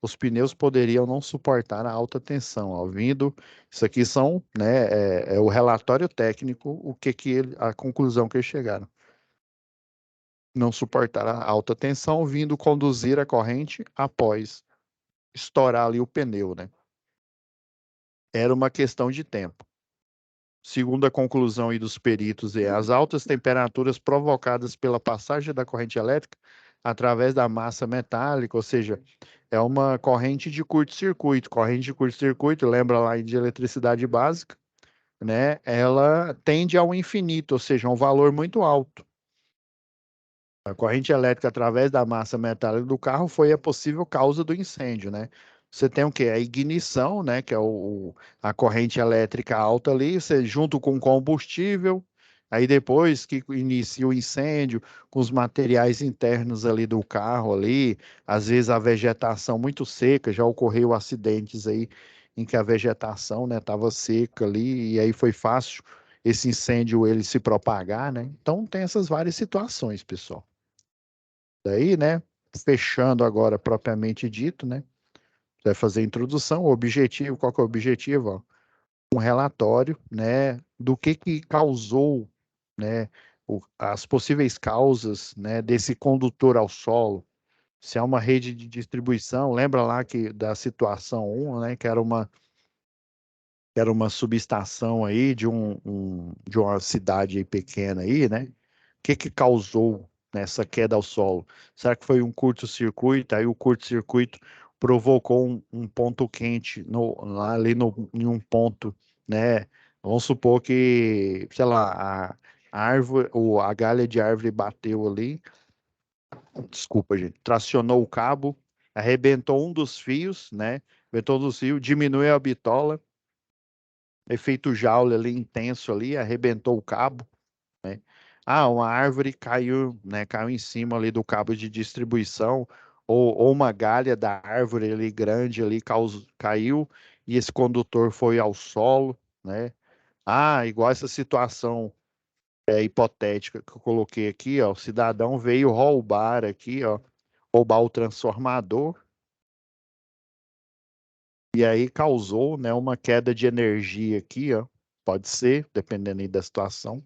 os pneus poderiam não suportar a alta tensão. Ó, isso aqui são, né, é o relatório técnico, a conclusão que eles chegaram. Não suportar a alta tensão, vindo conduzir a corrente após estourar ali o pneu, né? Era uma questão de tempo. Segundo a conclusão aí dos peritos, as altas temperaturas provocadas pela passagem da corrente elétrica através da massa metálica, ou seja, é uma corrente de curto-circuito. Corrente de curto-circuito, lembra lá de eletricidade básica, né? Ela tende ao infinito, ou seja, um valor muito alto. A corrente elétrica através da massa metálica do carro foi a possível causa do incêndio, né? Você tem o quê? A ignição, né? Que é a corrente elétrica alta ali, você junto com o combustível, aí depois que inicia o incêndio, com os materiais internos ali do carro ali, às vezes a vegetação muito seca, já ocorreu acidentes aí em que a vegetação, né, estava seca ali, e aí foi fácil esse incêndio ele se propagar, né? Então tem essas várias situações, pessoal. Daí, né, fechando agora propriamente dito, né, vai fazer a introdução, o objetivo, qual que é o objetivo? Ó? Um relatório, né, do que causou, né, as possíveis causas, né, desse condutor ao solo. Se é uma rede de distribuição, lembra lá que da situação um, né, que era uma subestação aí de uma cidade aí pequena aí, né? O que causou nessa queda ao solo? Será que foi um curto-circuito? Aí o curto-circuito provocou um ponto quente lá ali em um ponto, né? Vamos supor que, sei lá, a árvore, ou a galha de árvore bateu ali, desculpa, gente, tracionou o cabo, arrebentou um dos fios, né? Arrebentou um dos fios, diminuiu a bitola, efeito Joule ali intenso ali, arrebentou o cabo, né? Ah, uma árvore caiu, né? Caiu em cima ali do cabo de distribuição, ou uma galha da árvore ali grande ali caiu e esse condutor foi ao solo, né? Ah, igual essa situação hipotética que eu coloquei aqui, ó, o cidadão veio roubar aqui, ó, roubar o transformador e aí causou, né, uma queda de energia aqui, ó, pode ser, dependendo aí da situação.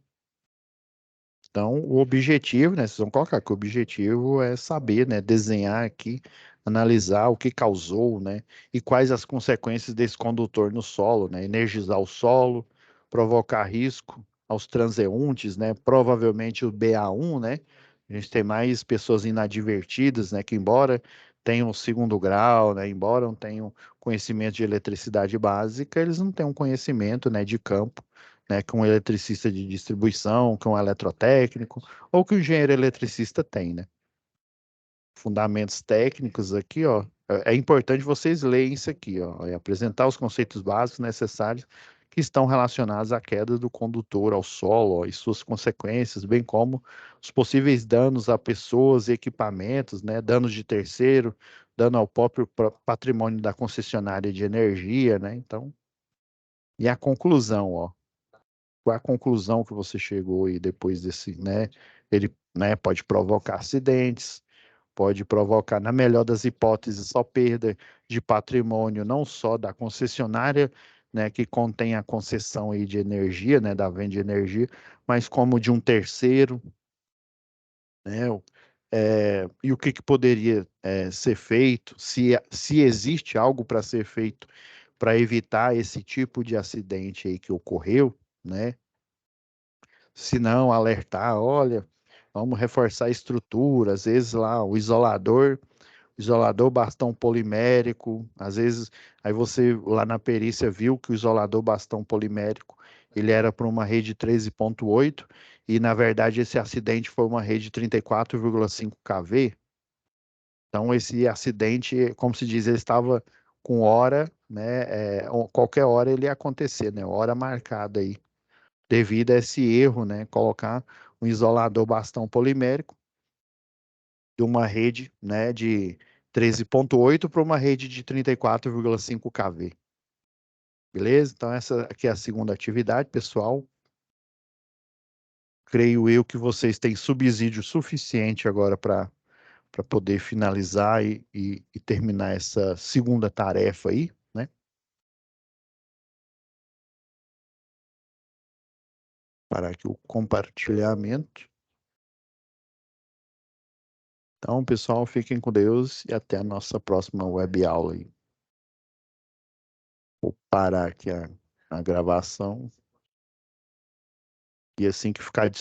Então, o objetivo, né? Vocês vão colocar que o objetivo é saber, né? Desenhar aqui, analisar o que causou, né? E quais as consequências desse condutor no solo, né? Energizar o solo, provocar risco aos transeuntes, né? Provavelmente o BA1, né? A gente tem mais pessoas inadvertidas, né? Que embora tenham o segundo grau, né? Embora não tenham conhecimento de eletricidade básica, eles não têm um conhecimento, né? De campo, né, que um eletricista de distribuição, que um eletrotécnico, ou que o engenheiro eletricista tem, né? Fundamentos técnicos aqui, ó. É importante vocês lerem isso aqui, ó, e apresentar os conceitos básicos necessários que estão relacionados à queda do condutor ao solo, ó, e suas consequências, bem como os possíveis danos a pessoas e equipamentos, né, danos de terceiro, dano ao próprio patrimônio da concessionária de energia, né? Então, e a conclusão, ó. Qual é a conclusão que você chegou aí depois desse, né? Ele né? Pode provocar acidentes, pode provocar, na melhor das hipóteses, só perda de patrimônio, não só da concessionária, né, que contém a concessão aí de energia, né, da venda de energia, mas como de um terceiro, né? E o que que poderia ser feito, se existe algo para ser feito para evitar esse tipo de acidente aí que ocorreu, né? Se não, alertar, olha, vamos reforçar a estrutura, às vezes lá o isolador bastão polimérico, às vezes aí você lá na perícia viu que o isolador bastão polimérico ele era para uma rede 13.8 e na verdade esse acidente foi uma rede 34,5 kV. Então esse acidente, como se diz, ele estava com hora, né? Qualquer hora ele ia acontecer, né? Hora marcada aí, devido a esse erro, né? Colocar um isolador bastão polimérico de uma rede, né, de 13.8 para uma rede de 34,5 kV. Beleza? Então, essa aqui é a segunda atividade, pessoal. Creio eu que vocês têm subsídio suficiente agora para poder finalizar e terminar essa segunda tarefa aí, né? Para aqui o compartilhamento. Então, pessoal, fiquem com Deus e até a nossa próxima web aula aí. Vou parar aqui a gravação e assim que ficar disponível.